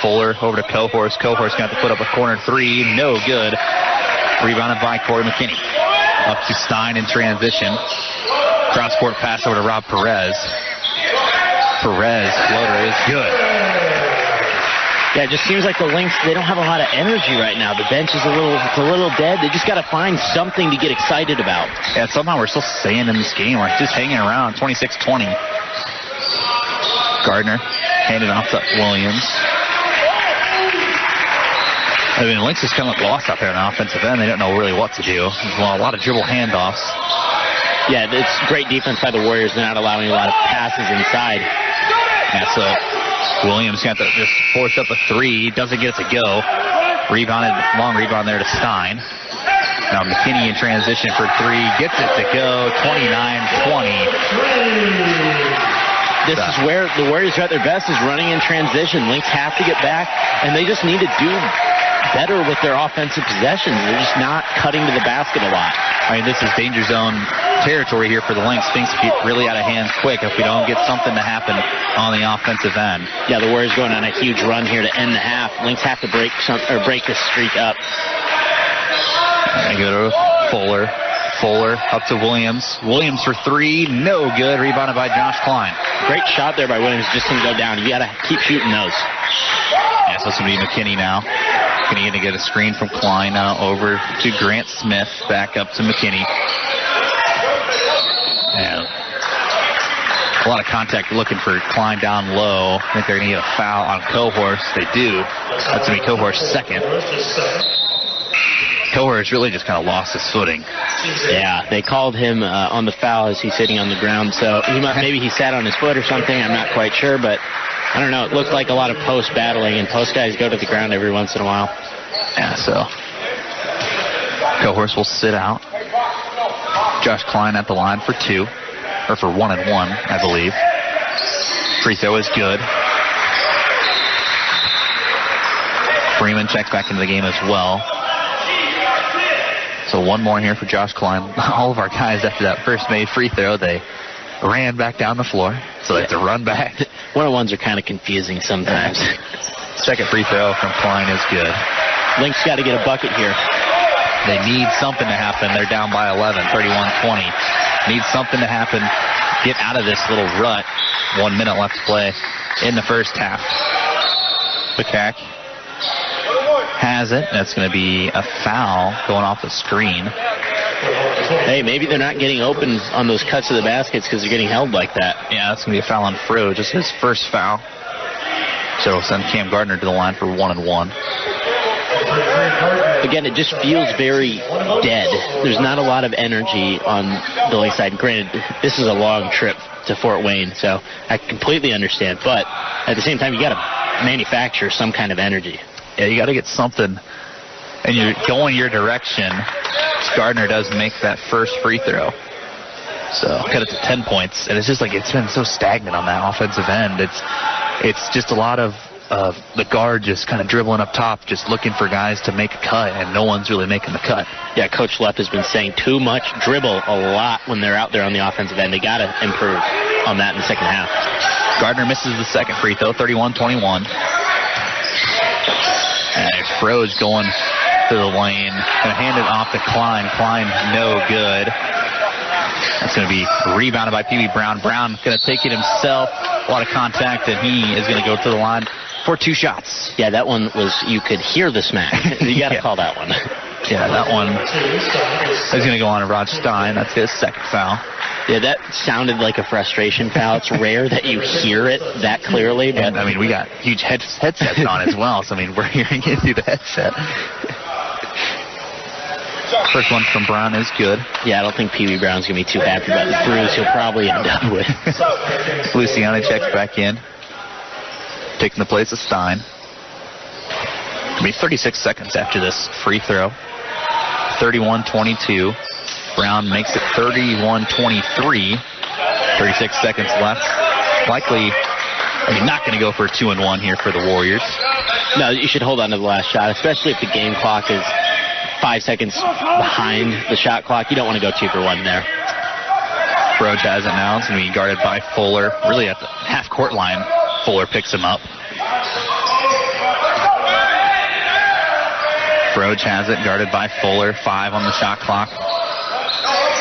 Fuller over to Cohorst. Cohorst got to put up a corner 3. No good. Rebounded by Corey McKinney. Up to Stein in transition. Cross-court pass over to Rob Perez. Perez floater is good. Yeah, it just seems like the Lynx, they don't have a lot of energy right now. The bench is a little dead. They just got to find something to get excited about. Yeah, somehow we're still staying in this game. We're just hanging around 26-20. Gardner Handed off to Williams. I mean, Lynx is kind of lost out there on the offensive end. They don't know really what to do. There's a lot of dribble handoffs. Yeah, it's great defense by the Warriors. They're not allowing a lot of passes inside. Yeah, so Williams got to just force up a three. Doesn't get it to go. Rebounded, long rebound there to Stein. Now McKinney in transition for three. Gets it to go. 29-20. This is where the Warriors are at their best, is running in transition. Lynx have to get back, and they just need to do better with their offensive possessions. They're just not cutting to the basket a lot. I mean, this is danger zone territory here for the Lynx. Things get really out of hand quick if we don't get something to happen on the offensive end. Yeah, the Warriors going on a huge run here to end the half. Lynx have to break this streak up. They go to Fuller. Fuller up to Williams. Williams for three. No good. Rebounded by Josh Klein. Great shot there by Williams. Just didn't go down. You got to keep shooting those. Yeah, so it's going to be McKinney now. McKinney going to get a screen from Klein now over to Grant Smith. Back up to McKinney. And a lot of contact looking for Klein down low. I think they're going to get a foul on Cohorse. They do. That's going to be Cohorse's second. Cohorse really just kind of lost his footing. Yeah, they called him on the foul as he's sitting on the ground. So maybe he sat on his foot or something. I'm not quite sure, but I don't know. It looked like a lot of post battling, and post guys go to the ground every once in a while. Yeah, so Cohorse will sit out. Josh Klein at the line for two, or for 1 and 1, I believe. Free throw is good. Freeman checks back into the game as well. So one more here for Josh Klein. All of our guys, after that first made free throw, they ran back down the floor, so they have to run back. 1-on-1s are kind of confusing sometimes. Second free throw from Klein is good. Lynx got to get a bucket here. They need something to happen. They're down by 11, 31-20. Need something to happen. Get out of this little rut. 1 minute left to play in the first half. Bacak has it. That's going to be a foul going off the screen. Hey, maybe they're not getting open on those cuts of the baskets because they're getting held like that. Yeah, that's going to be a foul on Fro, just his first foul. So we'll send Cam Gardner to the line for 1 and 1. Again, it just feels very dead. There's not a lot of energy on the Lake side. Granted, this is a long trip to Fort Wayne, so I completely understand. But at the same time, you got to manufacture some kind of energy. Yeah, you got to get something, and you're going your direction. Gardner does make that first free throw. So cut it to 10 points, and it's just like it's been so stagnant on that offensive end. It's just a lot of the guard just kind of dribbling up top, just looking for guys to make a cut, and no one's really making the cut. Yeah, Coach Leff has been saying too much dribble a lot when they're out there on the offensive end. They got to improve on that in the second half. Gardner misses the second free throw, 31-21. And Fro's going to the lane. Going to hand it off to Klein. Klein, no good. That's going to be rebounded by Pee Wee Brown. Brown going to take it himself. A lot of contact, and he is going to go to the line for 2 shots. Yeah, that one was, you could hear the smack. You got to call that one. Yeah, that one is going to go on to Rod Stein. That's his second foul. Yeah, that sounded like a frustration foul. It's rare that you hear it that clearly. But and, I mean, we got huge headsets on as well, so, I mean, we're hearing it through the headset. First one from Brown is good. Yeah, I don't think Pee Wee Brown's going to be too happy about the bruise he'll probably end up with. Luciano checks back in, taking the place of Stein. It'll be 36 seconds after this free throw. 31-22. Brown makes it 31-23. 36 seconds left. Likely, not going to go for a 2 and 1 here for the Warriors. No, you should hold on to the last shot, especially if the game clock is 5 seconds behind the shot clock. You don't want to go 2 for 1 there. Broge has it now. It's going to be guarded by Fuller. Really at the half-court line, Fuller picks him up. Broge has it, guarded by Fuller. 5 on the shot clock.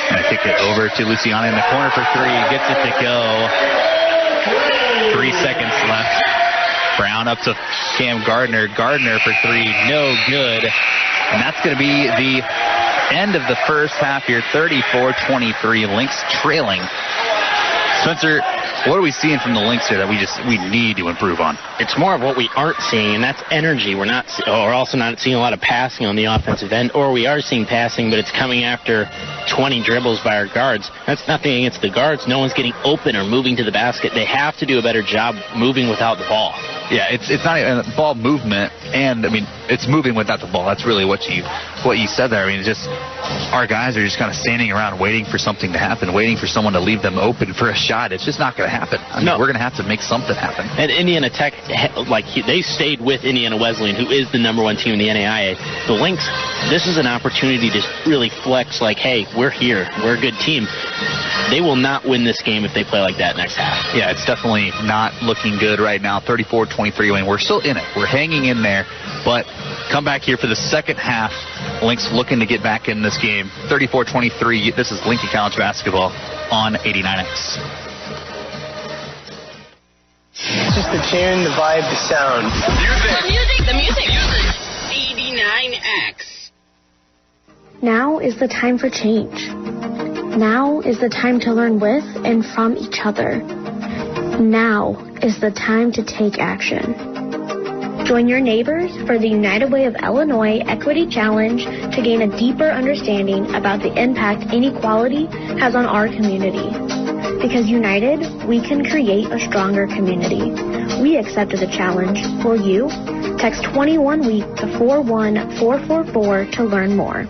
And I kick it over to Luciano in the corner for 3. Gets it to go. 3 seconds left. Brown up to Cam Gardner. Gardner for 3. No good. And that's going to be the end of the first half here. 34-23. Lynx trailing. Spencer, What are we seeing from the Lynx here that we need to improve on? It's more of what we aren't seeing, and that's energy. We're also not seeing a lot of passing on the offensive end, or we are seeing passing, but it's coming after 20 dribbles by our guards. That's nothing against the guards. No one's getting open or moving to the basket. They have to do a better job moving without the ball. Yeah, it's not even ball movement, and I mean it's moving without the ball. That's really what you said there. I mean, it's just our guys are just kind of standing around waiting for something to happen, waiting for someone to leave them open for a shot. It's just not going to happen. I mean, we're going to have to make something happen. And Indiana Tech, they stayed with Indiana Wesleyan, who is the #1 team in the NAIA. The Lynx, this is an opportunity to really flex. Like, hey, we're here. We're a good team. They will not win this game if they play like that next half. Yeah, it's definitely not looking good right now. 34-23 win. We're still in it. We're hanging in there. But come back here for the second half. Lynx looking to get back in this game. 34-23. This is Lincoln College basketball on 89X. It's just the tune, the vibe, the sound. The music. 89X. Now is the time for change. Now is the time to learn with and from each other. Now is the time to take action. Join your neighbors for the United Way of Illinois Equity Challenge to gain a deeper understanding about the impact inequality has on our community. Because united, we can create a stronger community. We accepted the challenge. Will you? Text 21-WEEK to 41444 to learn more.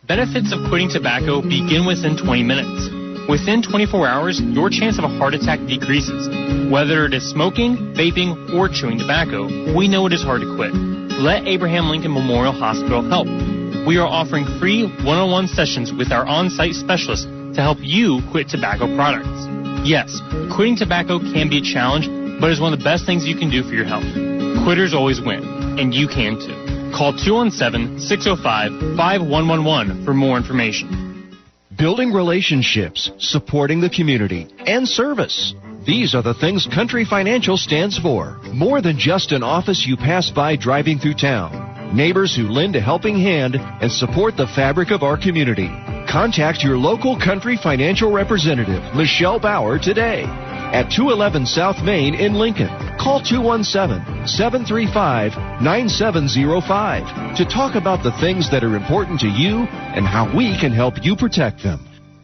Benefits of quitting tobacco begin within 20 minutes. Within 24 hours, your chance of a heart attack decreases. Whether it is smoking, vaping, or chewing tobacco, we know it is hard to quit. Let Abraham Lincoln Memorial Hospital help. We are offering free one-on-one sessions with our on-site specialists to help you quit tobacco products. Yes, quitting tobacco can be a challenge, but it's one of the best things you can do for your health. Quitters always win, and you can too. Call 217-605-5111 for more information. Building relationships, supporting the community, and service. These are the things Country Financial stands for. More than just an office you pass by driving through town. Neighbors who lend a helping hand and support the fabric of our community. Contact your local Country Financial representative, Michelle Bauer, today at 211 South Main in Lincoln. Call 217-735-9705 to talk about the things that are important to you and how we can help you protect them.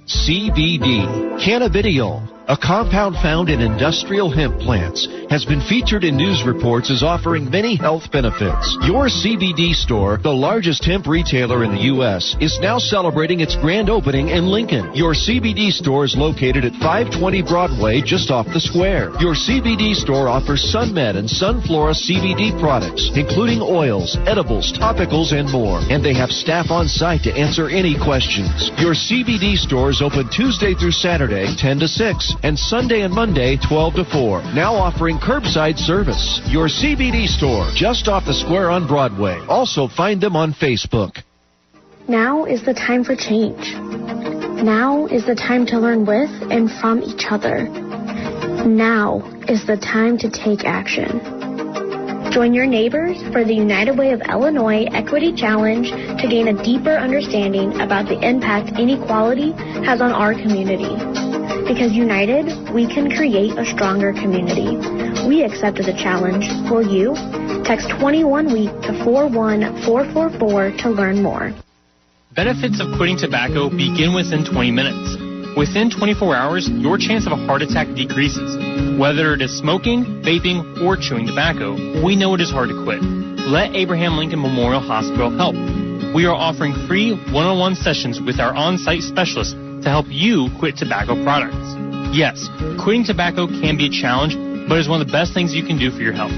CBD, cannabidiol, a compound found in industrial hemp plants, has been featured in news reports as offering many health benefits. Your CBD store, the largest hemp retailer in the U.S., is now celebrating its grand opening in Lincoln. Your CBD store is located at 520 Broadway, just off the square. Your CBD store offers SunMed and Sunflora CBD products, including oils, edibles, topicals, and more. And they have staff on site to answer any questions. Your CBD store is open Tuesday through Saturday, 10 to 6. And Sunday and Monday, 12 to 4. Now offering curbside service. Your CBD store, just off the square on Broadway. Also find them on Facebook. Now is the time for change. Now is the time to learn with and from each other. Now is the time to take action. Join your neighbors for the United Way of Illinois Equity Challenge to gain a deeper understanding about the impact inequality has on our community. Because united, we can create a stronger community. We accepted the challenge. Will you? Text 21-WEEK to 41444 to learn more. Benefits of quitting tobacco begin within 20 minutes. Within 24 hours, your chance of a heart attack decreases. Whether it is smoking, vaping, or chewing tobacco, we know it is hard to quit. Let Abraham Lincoln Memorial Hospital help. We are offering free one-on-one sessions with our on-site specialists to help you quit tobacco products. Yes, quitting tobacco can be a challenge, but it's one of the best things you can do for your health.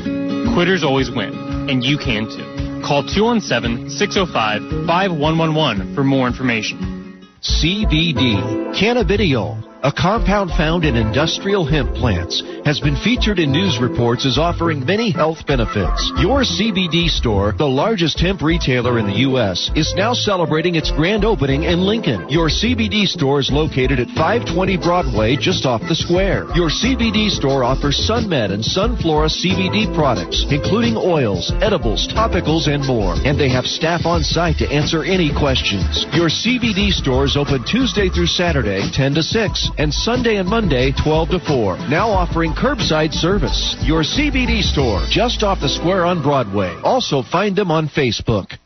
Quitters always win, and you can too. Call 217-605-5111 for more information. CBD, cannabidiol, a compound found in industrial hemp plants, has been featured in news reports as offering many health benefits. Your CBD store, the largest hemp retailer in the U.S., is now celebrating its grand opening in Lincoln. Your CBD store is located at 520 Broadway, just off the square. Your CBD store offers SunMed and Sunflora CBD products, including oils, edibles, topicals, and more. And they have staff on site to answer any questions. Your CBD store is open Tuesday through Saturday, 10 to 6. and Sunday and Monday 12 to 4. Now offering curbside service. Your CBD store just off the square on Broadway. Also find them on Facebook.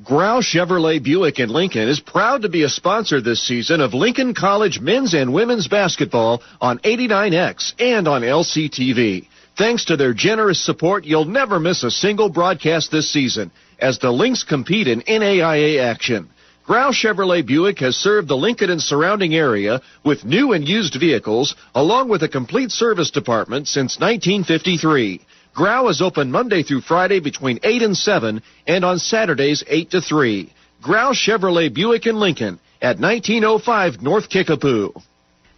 Grau Chevrolet Buick in Lincoln is proud to be a sponsor this season of Lincoln College men's and women's basketball on 89X and on LCTV. Thanks to their generous support, you'll never miss a single broadcast this season as the Lynx compete in NAIA action. Grau Chevrolet Buick has served the Lincoln and surrounding area with new and used vehicles, along with a complete service department since 1953. Grau is open Monday through Friday between 8 and 7 and on Saturdays 8 to 3. Grau Chevrolet Buick in Lincoln at 1905 North Kickapoo.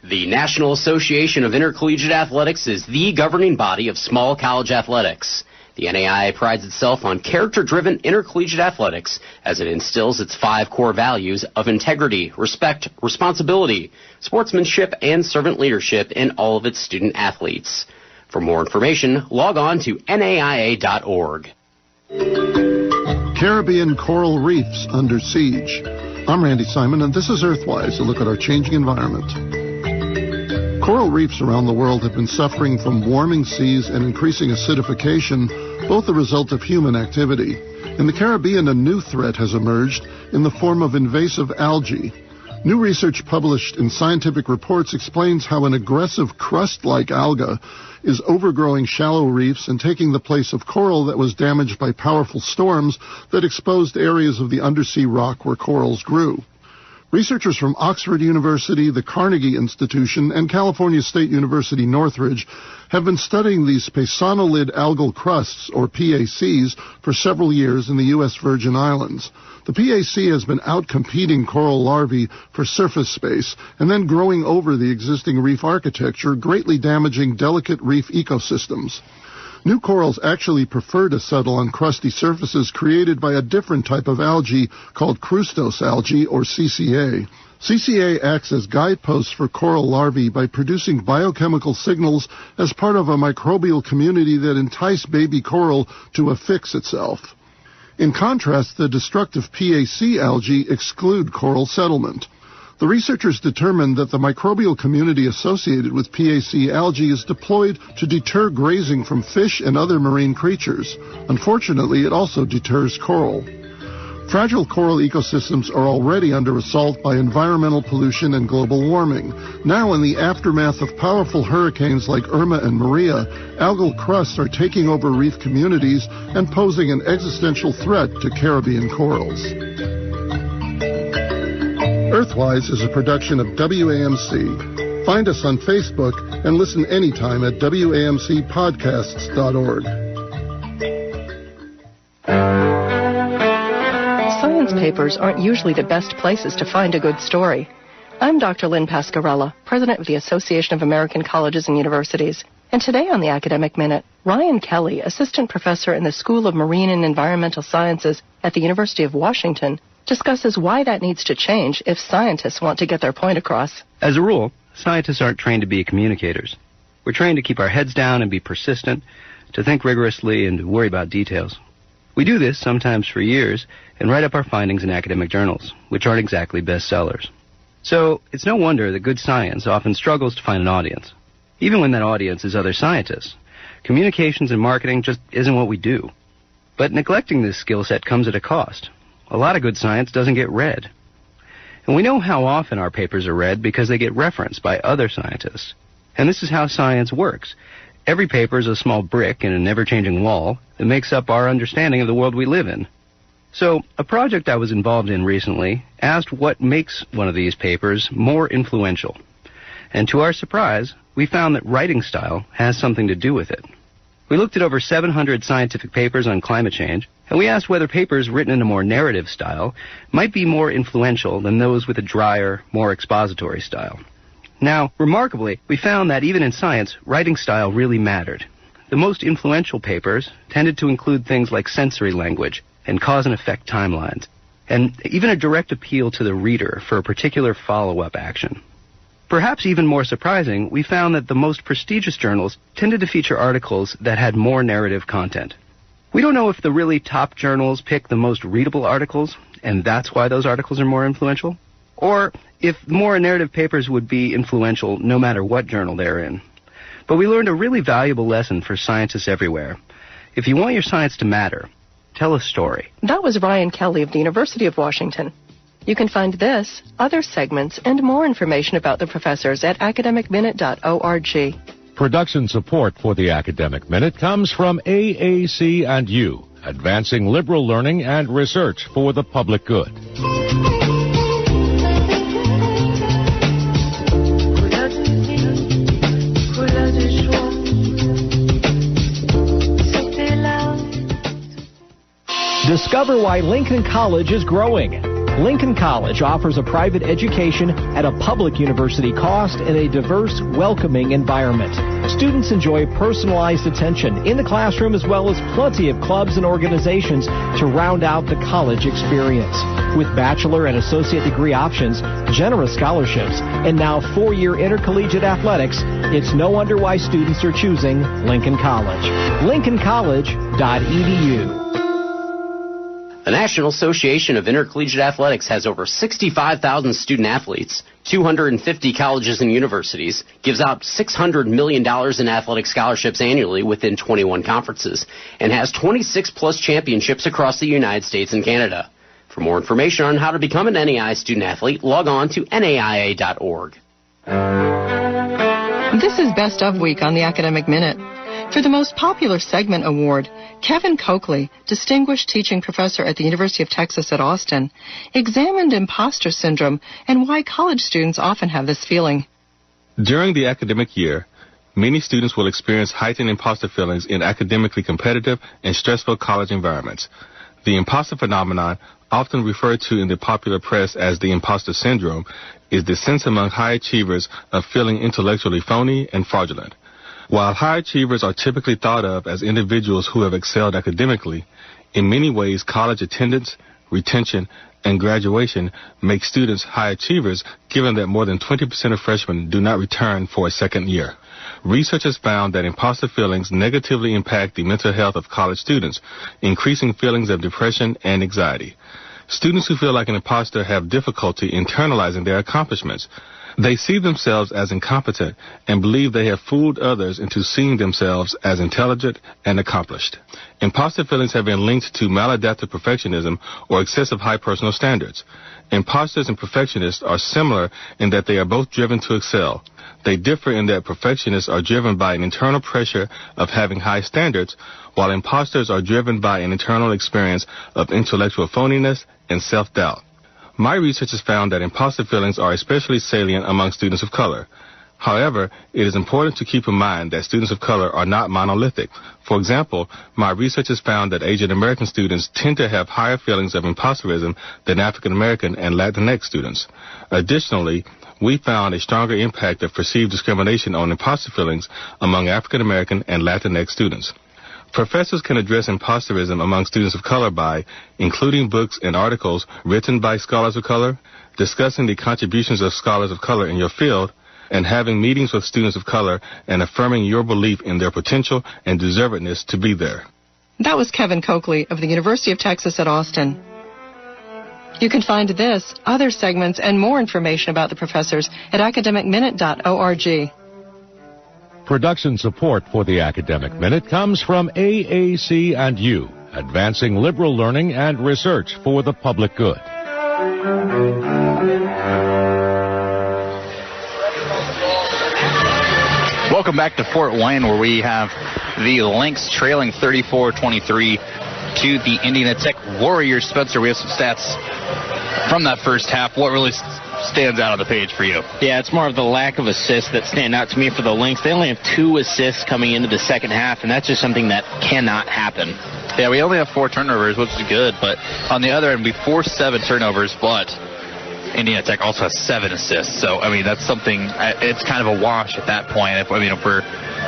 The National Association of Intercollegiate Athletics is the governing body of small college athletics. The NAIA prides itself on character-driven intercollegiate athletics as it instills its 5 core values of integrity, respect, responsibility, sportsmanship, and servant leadership in all of its student athletes. For more information, log on to naia.org. Caribbean coral reefs under siege. I'm Randy Simon, and this is Earthwise, a look at our changing environment. Coral reefs around the world have been suffering from warming seas and increasing acidification, both a result of human activity. In the Caribbean, a new threat has emerged in the form of invasive algae. New research published in Scientific Reports explains how an aggressive crust-like alga is overgrowing shallow reefs and taking the place of coral that was damaged by powerful storms that exposed areas of the undersea rock where corals grew. Researchers from Oxford University, the Carnegie Institution, and California State University Northridge have been studying these peysanolid algal crusts, or PACs, for several years in the U.S. Virgin Islands. The PAC has been out-competing coral larvae for surface space and then growing over the existing reef architecture, greatly damaging delicate reef ecosystems. New corals actually prefer to settle on crusty surfaces created by a different type of algae called crustose algae, or CCA. CCA acts as guideposts for coral larvae by producing biochemical signals as part of a microbial community that entice baby coral to affix itself. In contrast, the destructive PAC algae exclude coral settlement. The researchers determined that the microbial community associated with PAC algae is deployed to deter grazing from fish and other marine creatures. Unfortunately, it also deters coral. Fragile coral ecosystems are already under assault by environmental pollution and global warming. Now, in the aftermath of powerful hurricanes like Irma and Maria, algal crusts are taking over reef communities and posing an existential threat to Caribbean corals. Earthwise is a production of WAMC. Find us on Facebook and listen anytime at WAMCpodcasts.org. Science papers aren't usually the best places to find a good story. I'm Dr. Lynn Pascarella, president of the Association of American Colleges and Universities. And today on the Academic Minute, Ryan Kelly, assistant professor in the School of Marine and Environmental Sciences at the University of Washington, discusses why that needs to change if scientists want to get their point across. As a rule, scientists aren't trained to be communicators. We're trained to keep our heads down and be persistent, to think rigorously and to worry about details. We do this sometimes for years and write up our findings in academic journals, which aren't exactly bestsellers. So it's no wonder that good science often struggles to find an audience, even when that audience is other scientists. Communications and marketing just isn't what we do. But neglecting this skill set comes at a cost. A lot of good science doesn't get read. And we know how often our papers are read because they get referenced by other scientists. And this is how science works. Every paper is a small brick in an ever-changing wall that makes up our understanding of the world we live in. So, a project I was involved in recently asked what makes one of these papers more influential. And to our surprise, we found that writing style has something to do with it. We looked at over 700 scientific papers on climate change, and we asked whether papers written in a more narrative style might be more influential than those with a drier, more expository style. Now, remarkably, we found that even in science, writing style really mattered. The most influential papers tended to include things like sensory language and cause and effect timelines, and even a direct appeal to the reader for a particular follow-up action. Perhaps even more surprising, we found that the most prestigious journals tended to feature articles that had more narrative content. We don't know if the really top journals pick the most readable articles, and that's why those articles are more influential. or if more narrative papers would be influential no matter what journal they're in. But we learned a really valuable lesson for scientists everywhere. If you want your science to matter, tell a story. That was Ryan Kelly of the University of Washington. You can find this, other segments, and more information about the professors at academicminute.org. Production support for the Academic Minute comes from AAC and U, advancing liberal learning and research for the public good. Discover why Lincoln College is growing. Lincoln College offers a private education at a public university cost in a diverse, welcoming environment. Students enjoy personalized attention in the classroom as well as plenty of clubs and organizations to round out the college experience. With bachelor and associate degree options, generous scholarships, and now 4-year intercollegiate athletics, it's no wonder why students are choosing Lincoln College. LincolnCollege.edu. The National Association of Intercollegiate Athletics has over 65,000 student athletes, 250 colleges and universities, gives out $600 million in athletic scholarships annually within 21 conferences, and has 26-plus championships across the United States and Canada. For more information on how to become an NAIA student athlete, log on to NAIA.org. This is Best of Week on the Academic Minute. For the Most Popular Segment Award, Kevin Coakley, Distinguished Teaching Professor at the University of Texas at Austin, examined imposter syndrome and why college students often have this feeling. During the academic year, many students will experience heightened imposter feelings in academically competitive and stressful college environments. The imposter phenomenon, often referred to in the popular press as the imposter syndrome, is the sense among high achievers of feeling intellectually phony and fraudulent. While high achievers are typically thought of as individuals who have excelled academically, in many ways college attendance, retention, and graduation make students high achievers, given that more than 20% of freshmen do not return for a second year. Research has found that imposter feelings negatively impact the mental health of college students, increasing feelings of depression and anxiety. Students who feel like an imposter have difficulty internalizing their accomplishments. They see themselves as incompetent and believe they have fooled others into seeing themselves as intelligent and accomplished. Imposter feelings have been linked to maladaptive perfectionism or excessive high personal standards. Imposters and perfectionists are similar in that they are both driven to excel. They differ in that perfectionists are driven by an internal pressure of having high standards, while imposters are driven by an internal experience of intellectual phoniness and self-doubt. My research has found that imposter feelings are especially salient among students of color. However, it is important to keep in mind that students of color are not monolithic. For example, my research has found that Asian American students tend to have higher feelings of imposterism than African American and Latinx students. Additionally, we found a stronger impact of perceived discrimination on imposter feelings among African American and Latinx students. Professors can address imposterism among students of color by including books and articles written by scholars of color, discussing the contributions of scholars of color in your field, and having meetings with students of color and affirming your belief in their potential and deservedness to be there. That was Kevin Coakley of the University of Texas at Austin. You can find this, other segments, and more information about the professors at academicminute.org. Production support for the Academic Minute comes from AAC and U, advancing liberal learning and research for the public good. Welcome back to Fort Wayne, where we have the Lynx trailing 34-23 to the Indiana Tech Warriors. Spencer, we have some stats from that first half. What really stands out on the page for you? Yeah, it's more of the lack of assists that stand out to me for the Lynx. They only have 2 assists coming into the second half, and that's just something that cannot happen. Yeah, we only have 4 turnovers, which is good, but on the other end, we forced 7 turnovers, but Indiana Tech also has 7 assists. So, I mean, that's something, it's kind of a wash at that point.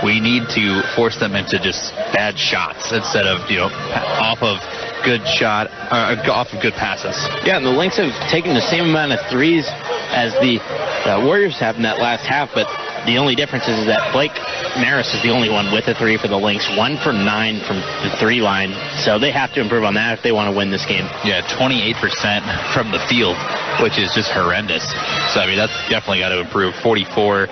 We need to force them into just bad shots instead of, off of good passes. Yeah, and the Lynx have taken the same amount of threes as the Warriors have in that last half, but the only difference is that Blake Maris is the only one with a 3 for the Lynx, 1 for 9 from the 3 line. So they have to improve on that if they want to win this game. Yeah, 28% from the field which is just horrendous. So, I mean, that's definitely got to improve. 44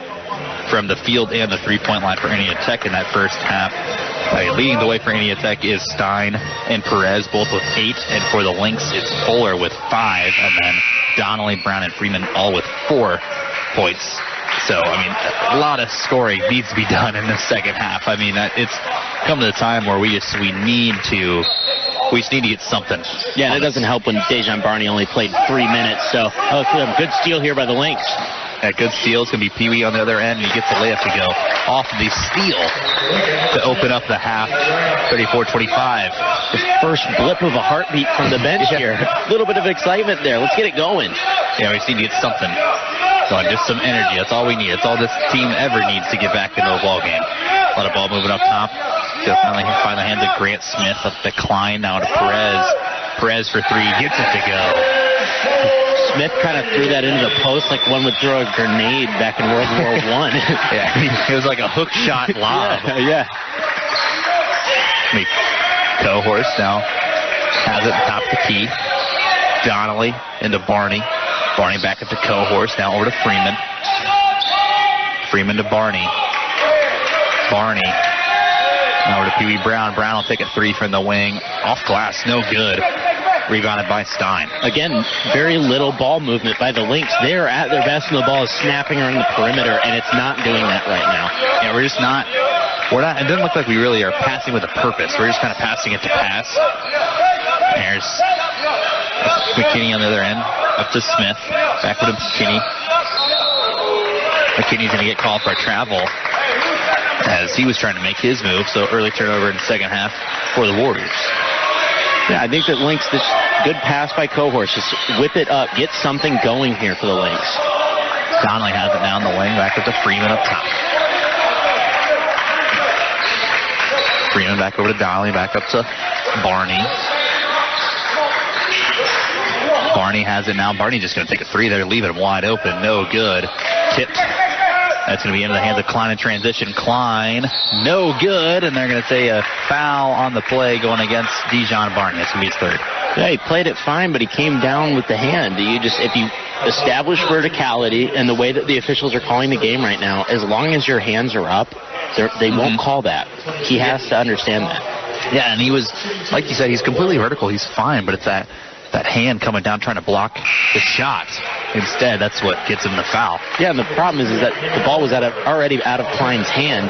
from the field and the three-point line for Indiana Tech in that first half. I mean, leading the way for Indiana Tech is Stein and Perez, both with 8. And for the Lynx, it's Fuller with 5. And then Donnelly, Brown, and Freeman all with 4 points. So, I mean, a lot of scoring needs to be done in the second half. I mean, it's come to the time where we just need to get something. Yeah, and it doesn't help when Dejan Barney only played 3 minutes. So, good steal here by the Lynx. That good steal is going to be Pee Wee on the other end, and he gets the layup to go off the steal to open up the half, 34-25. The first blip of a heartbeat from the bench here. A little bit of excitement there. Let's get it going. Yeah, we just need to get something going, just some energy. That's all we need. That's all this team ever needs to get back into a ball game. A lot of ball moving up top. To finally find the hands of Grant Smith up the Klein, now to Perez. Perez for 3, gets it to go. Smith kind of threw that into the post like one would throw a grenade back in World War I. Yeah, it was like a hook shot lob. Yeah. Cohorse now has it top of the key. Donnelly into Barney. Barney back up to Cohorse. Now over to Freeman. Freeman to Barney. Barney. Now over to Pee Wee Brown. Brown will take a 3 from the wing. Off glass, no good. Rebounded by Stein. Again, very little ball movement by the Lynx. They're at their best when the ball is snapping around the perimeter, and it's not doing that right now. Yeah, we're not, it doesn't look like we really are passing with a purpose. We're just kind of passing it to pass. There's McKinney on the other end, up to Smith, back with McKinney. McKinney's going to get called for a travel as he was trying to make his move, so early turnover in the second half for the Warriors. Yeah, I think that Lynx, this good pass by Cohorse, just whip it up, get something going here for the Lynx. Donnelly has it down the wing, back up to Freeman up top. Freeman back over to Donnelly, back up to Barney. Barney has it now. Barney just going to take a 3 there, leave it wide open, no good. Tipped. That's going to be into the hands of Klein in transition. Klein, no good, and they're going to say a foul on the play going against Dejan Barney. That's going to be his 3rd. Yeah, he played it fine, but he came down with the hand. If you establish verticality and the way that the officials are calling the game right now, as long as your hands are up, they won't call that. He has to understand that. Yeah, and he was, like you said, he's completely vertical. He's fine, but it's that hand coming down trying to block the shot. Instead, that's what gets him the foul. Yeah, and the problem is that the ball was already out of Klein's hand,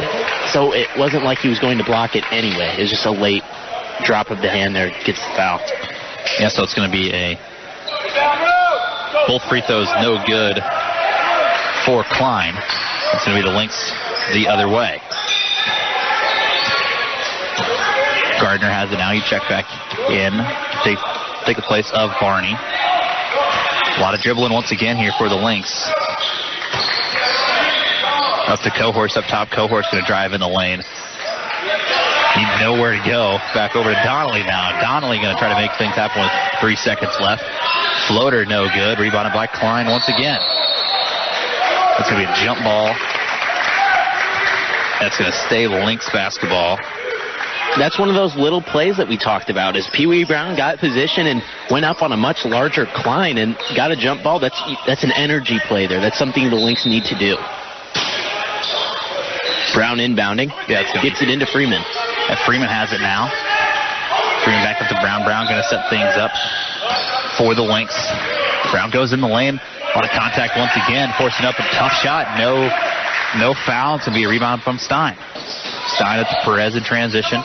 so it wasn't like he was going to block it anyway. It was just a late drop of the hand there, gets the foul. Yeah, so it's going to be both free throws no good for Klein. It's going to be the Lynx the other way. Gardner has it now. He checked back in. Take the place of Barney. A lot of dribbling once again here for the Lynx. Up to Cohorse up top. Cohorse going to drive in the lane. Need nowhere to go. Back over to Donnelly now. Donnelly going to try to make things happen with 3 seconds left. Floater no good. Rebounded by Klein once again. That's going to be a jump ball. That's going to stay Lynx basketball. That's one of those little plays that we talked about. As Pee Wee Brown got position and went up on a much larger Klein and got a jump ball, that's an energy play there. That's something the Lynx need to do. Brown inbounding. Yeah, gets it into Freeman. Freeman has it now. Freeman back up to Brown. Brown going to set things up for the Lynx. Brown goes in the lane. A lot of contact once again. Forcing up a tough shot. No foul. It's going to be a rebound from Stein. Stein up to Perez in transition.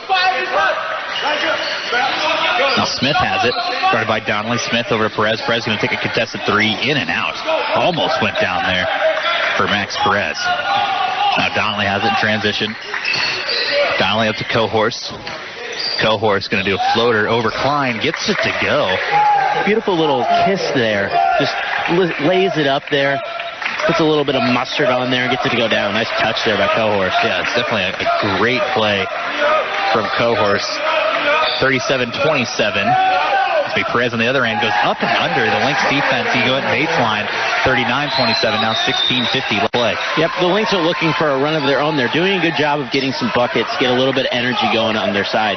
Now Smith has it. Started by Donnelly. Smith over to Perez. Perez going to take a contested 3 in and out. Almost went down there for Max Perez. Now Donnelly has it in transition. Donnelly up to Cohorse. Cohorse going to do a floater over Klein. Gets it to go. Beautiful little kiss there. Just lays it up there. Puts a little bit of mustard on there and gets it to go down. Nice touch there by Cohorse. Yeah, it's definitely a great play from Cohorse. 37-27. Perez on the other end goes up and under the Lynx defense. You go at baseline, 39-27, now 16-50 play. Yep, the Lynx are looking for a run of their own. They're doing a good job of getting some buckets, get a little bit of energy going on their side.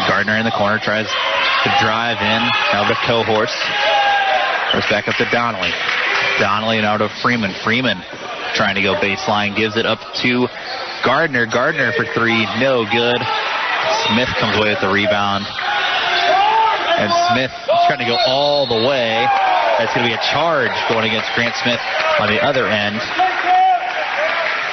Gardner in the corner tries to drive in. Now the Cohorse. Goes back up to Donnelly. Donnelly now to Freeman. Freeman trying to go baseline. Gives it up to Gardner. Gardner for three. No good. Smith comes away with the rebound. And Smith is trying to go all the way. That's going to be a charge going against Grant Smith on the other end.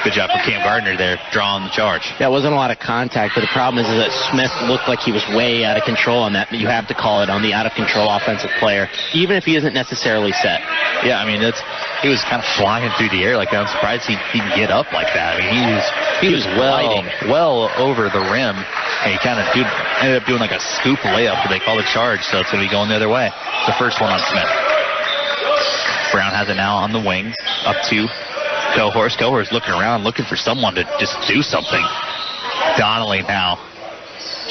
Good job for Cam Gardner there, drawing the charge. Yeah, it wasn't a lot of contact, but the problem is that Smith looked like he was way out of control on that. You have to call it on the out-of-control offensive player, even if he isn't necessarily set. Yeah, I mean, he was kind of flying through the air like that. I'm surprised he didn't get up like that. I mean, he was well over the rim, and he kind of ended up doing like a scoop layup, but they called a charge, so it's going to be going the other way. The first one on Smith. Brown has it now on the wing, up to Cohorst. Cohorst looking around, looking for someone to just do something. Donnelly now.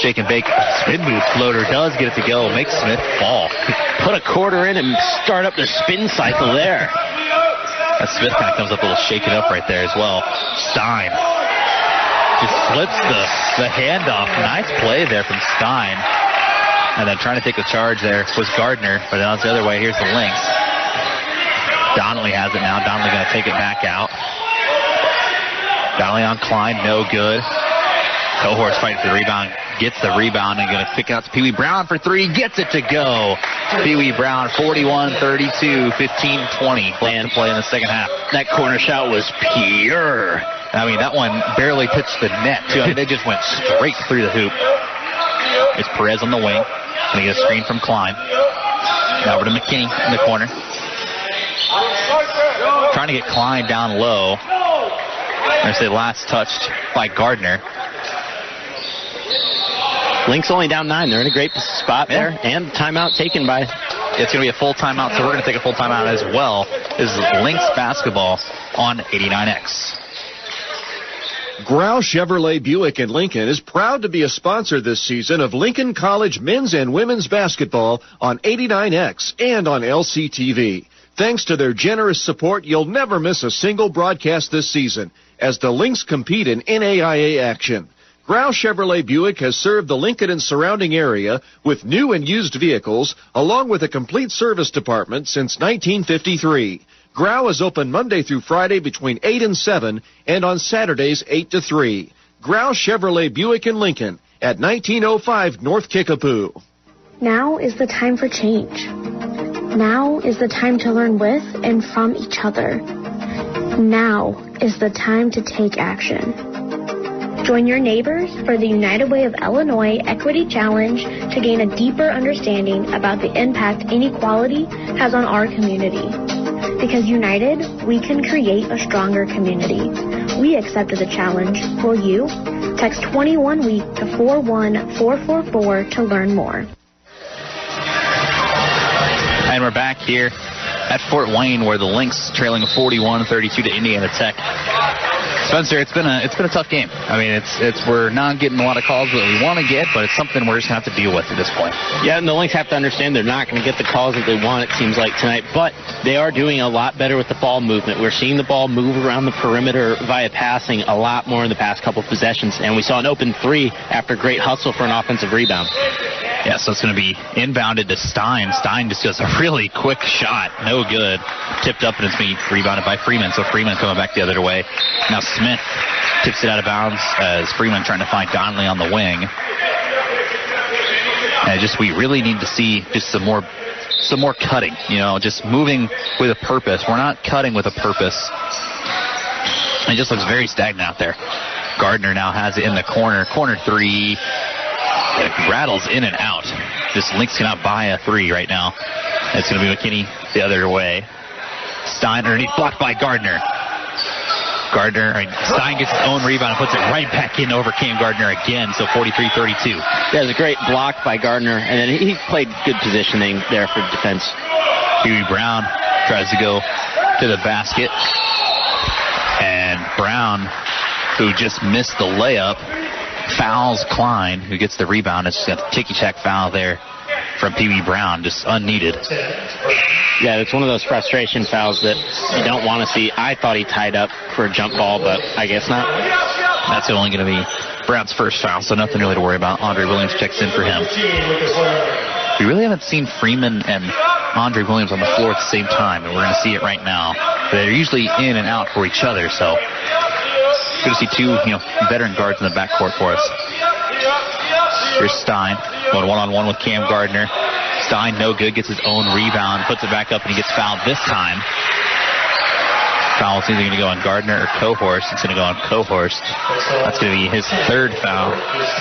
Shake and bake. Spin move floater does get it to go. Makes Smith fall. Put a quarter in and start up the spin cycle there. And Smith kind of comes up a little shaken up right there as well. Stein just slips the handoff. Nice play there from Stein. And then trying to take the charge there was Gardner, but now it's the other way. Here's the Lynx. Donnelly has it now. Donnelly going to take it back out. Donnelly on Klein, no good. Cohorst fighting for the rebound. Gets the rebound and going to kick out to Pee Wee Brown for three. Gets it to go. Pee Wee Brown, 41-32, 15-20 left to play in the second half. That corner shot was pure. I mean, that one barely touched the net, too. I mean, they just went straight through the hoop. It's Perez on the wing. Going to get a screen from Klein. Now over to McKinney in the corner. Trying to get Klein down low. I'm going to say last touched by Gardner. Lynx only down 9. They're in a great spot there. And timeout taken by... It's going to be a full timeout, so we're going to take a full timeout as well. This is Lynx basketball on 89X. Grau Chevrolet Buick in Lincoln is proud to be a sponsor this season of Lincoln College men's and women's basketball on 89X and on LCTV. Thanks to their generous support, you'll never miss a single broadcast this season as the Lynx compete in NAIA action. Grau Chevrolet Buick has served the Lincoln and surrounding area with new and used vehicles, along with a complete service department since 1953. Grau is open Monday through Friday between 8 and 7, and on Saturdays 8 to 3. Grau Chevrolet Buick in Lincoln at 1905 North Kickapoo. Now is the time for change. Now is the time to learn with and from each other. Now is the time to take action. Join your neighbors for the United Way of Illinois Equity Challenge to gain a deeper understanding about the impact inequality has on our community. Because united, we can create a stronger community. We accepted the challenge. Will you? Text 21-WEEK to 41444 to learn more. And we're back here at Fort Wayne, where the Lynx trailing 41-32 to Indiana Tech. Spencer, it's been a tough game. I mean, we're not getting a lot of calls that we want to get, but it's something we're just gonna have to deal with at this point. Yeah, and the Lynx have to understand they're not going to get the calls that they want, it seems like, tonight, but they are doing a lot better with the ball movement. We're seeing the ball move around the perimeter via passing a lot more in the past couple possessions, and we saw an open three after a great hustle for an offensive rebound. Yeah, so it's going to be inbounded to Stein. Stein just does a really quick shot. No good. Tipped up, and it's being rebounded by Freeman. So Freeman coming back the other way. Now Smith tips it out of bounds as Freeman trying to find Donnelly on the wing. And we really need to see just some more cutting. You know, just moving with a purpose. We're not cutting with a purpose. It just looks very stagnant out there. Gardner now has it in the corner. Corner three. It rattles in and out. This Lynx cannot buy a three right now. It's going to be McKinney the other way. Stein underneath, blocked by Gardner. Stein gets his own rebound and puts it right back in over Cam Gardner again, so 43-32. That was a great block by Gardner, and then he played good positioning there for defense. Pee Wee Brown tries to go to the basket, and Brown, who just missed the layup, fouls Klein, who gets the rebound. It's a ticky-tack foul there from Pee Wee Brown, just unneeded. Yeah, it's one of those frustration fouls that you don't want to see. I thought he tied up for a jump ball, but I guess not. That's only going to be Brown's first foul, so nothing really to worry about. Andre Williams checks in for him. We really haven't seen Freeman and Andre Williams on the floor at the same time, and we're going to see it right now. They're usually in and out for each other, so good to see two, veteran guards in the backcourt for us. Here's Stein going one-on-one with Cam Gardner. Stein, no good, gets his own rebound, puts it back up, and he gets fouled this time. Foul is either going to go on Gardner or Cohorst. It's going to go on Cohorst. That's going to be his third foul.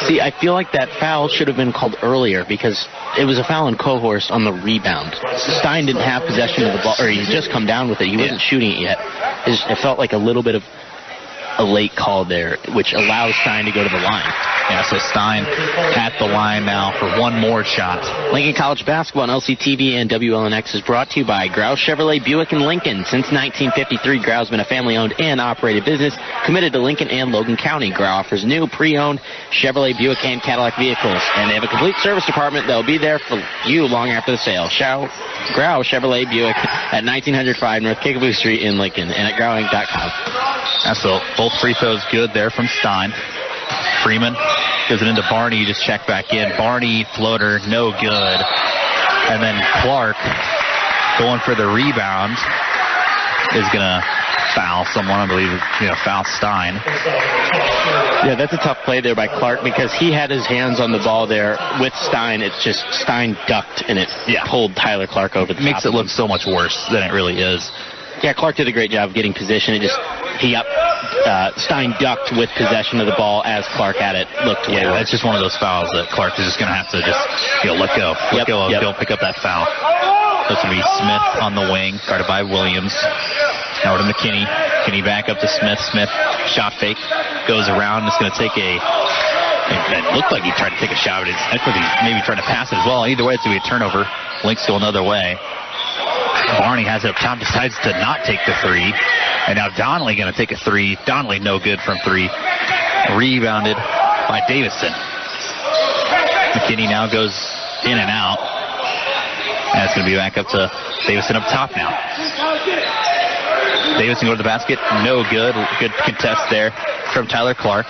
See, I feel like that foul should have been called earlier because it was a foul on Cohorst on the rebound. Stein didn't have possession of the ball, or he had just come down with it. He wasn't shooting it yet. It felt like a little bit of a late call there, which allows Stein to go to the line. Yeah, so Stein at the line now for one more shot. Lincoln College basketball on LCTV and WLNX is brought to you by Grouse Chevrolet Buick and Lincoln. Since 1953, Grau's been a family-owned and operated business committed to Lincoln and Logan County. Grau offers new pre-owned Chevrolet Buick and Cadillac vehicles, and they have a complete service department that will be there for you long after the sale. Grau Chevrolet Buick at 1905 North Kickapoo Street in Lincoln and at growing.com. That's both free throws good there from Stein. Freeman gives it into Barney, just check back in. Barney, floater, no good. And then Clark, going for the rebound, is going to foul someone, I believe, foul Stein. Yeah, that's a tough play there by Clark because he had his hands on the ball there with Stein. It's just Stein ducked and it pulled Tyler Clark over the top. Makes it look so much worse than it really is. Yeah, Clark did a great job of getting position. Stein ducked with possession of the ball as Clark had it. Looked way worse. It's just one of those fouls that Clark is just going to have to just let go. Don't pick up that foul. So it's going to be Smith on the wing, guarded by Williams. Now to McKinney. McKinney back up to Smith. Smith, shot fake, goes around. It's going to take it looked like he tried to take a shot, but maybe trying to pass it as well. Either way, it's going to be a turnover. Lynx go another way. Barney has it up top, decides to not take the three. And now Donnelly going to take a three. Donnelly no good from three. Rebounded by Davison. McKinney now goes in and out. And it's going to be back up to Davison up top now. Davison go to the basket. No good. Good contest there from Tyler Clark.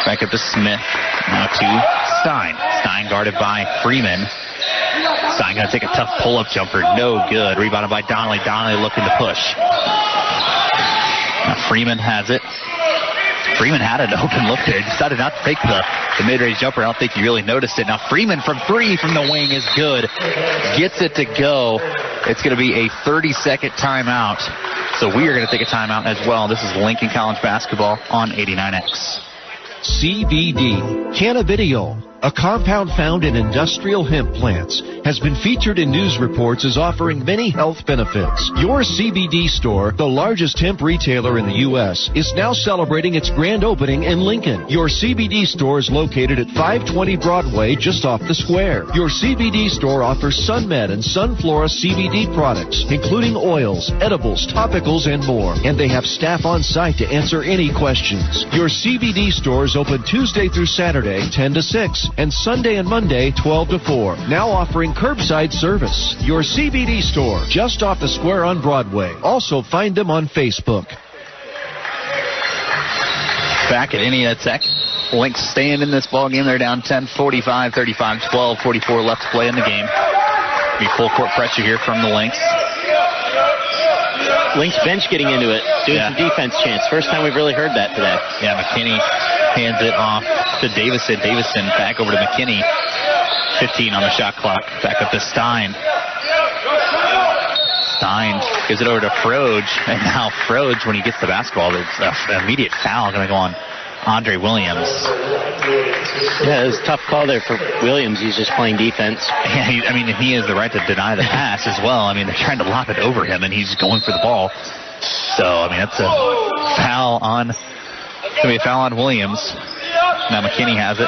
Back up to Smith. Now to Stein. Stein guarded by Freeman. Stein going to take a tough pull-up jumper. No good. Rebounded by Donnelly. Donnelly looking to push. Now Freeman has it. Freeman had an open look there. He decided not to take the mid-range jumper. I don't think he really noticed it. Now Freeman from three from the wing is good. Gets it to go. It's going to be a 30-second timeout. So we are going to take a timeout as well. This is Lincoln College basketball on 89X. CBD, cannabidiol, a compound found in industrial hemp plants, has been featured in news reports as offering many health benefits. Your CBD store, the largest hemp retailer in the U.S., is now celebrating its grand opening in Lincoln. Your CBD store is located at 520 Broadway, just off the square. Your CBD store offers SunMed and Sunflora CBD products, including oils, edibles, topicals, and more. And they have staff on site to answer any questions. Your CBD store is open Tuesday through Saturday, 10 to 6. And Sunday and Monday, 12 to 4. Now offering curbside service. Your CBD store, just off the square on Broadway. Also find them on Facebook. Back at Indiana Tech. Lynx staying in this ball game. They're down 10, 45, 35, 12, 44 left to play in the game. Be full court pressure here from the Lynx. Lynx bench getting into it, doing some defense chants. First time we've really heard that today. Yeah, McKinney hands it off to Davison. Davison back over to McKinney. 15 on the shot clock. Back up to Stein. Stein gives it over to Froge. And now Froge, when he gets the basketball, it's an immediate foul going to go on Andre Williams. Yeah, it was a tough call there for Williams. He's just playing defense. Yeah, he has the right to deny the pass as well. They're trying to lob it over him, and he's going for the ball. So, that's a foul on... It's going to be a foul on Williams. Now McKinney has it.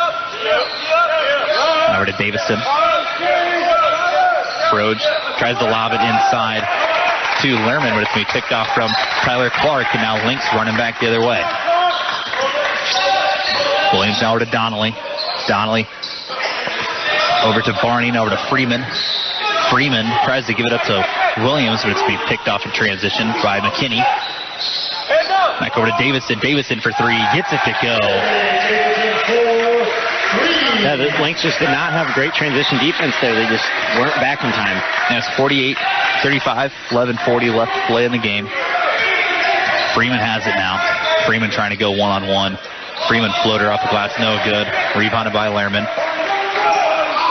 Over to Davison. Froge tries to lob it inside to Lerman, but it's going to be picked off from Tyler Clark, and now Lynx running back the other way. Williams now over to Donnelly. Donnelly over to Barney, now over to Freeman. Freeman tries to give it up to Williams, but it's going to be picked off in transition by McKinney. Back over to Davison. Davison for three. Gets it to go. Yeah, the Lynx just did not have great transition defense there. They just weren't back in time. And it's 48-35, 11:40 left to play in the game. Freeman has it now. Freeman trying to go one-on-one. Freeman floater off the glass, no good. Rebounded by Lehrman.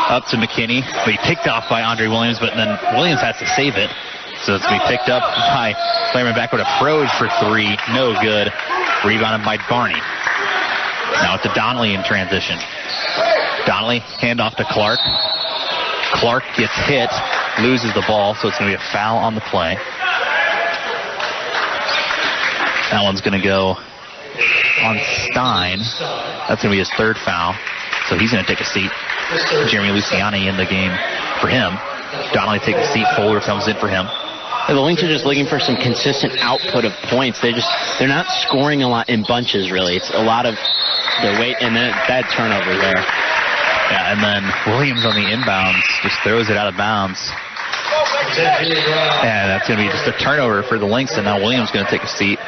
Up to McKinney, but he picked off by Andre Williams, but then Williams has to save it. So it's going to be picked up by Lehrman back with a Froge for three, no good. Rebounded by Barney. Now it's to Donnelly in transition. Donnelly, handoff to Clark. Clark gets hit, loses the ball, so it's going to be a foul on the play. That one's going to go on Stein. That's going to be his third foul. So he's going to take a seat. Jeremy Luciani in the game for him. Donnelly takes a seat. Fuller comes in for him. The Lynx are just looking for some consistent output of points. They're not scoring a lot in bunches, really. It's a lot of their weight, and then a bad turnover there. Yeah, and then Williams on the inbounds just throws it out of bounds. And that's going to be just a turnover for the Lynx, and now Williams going to take a seat.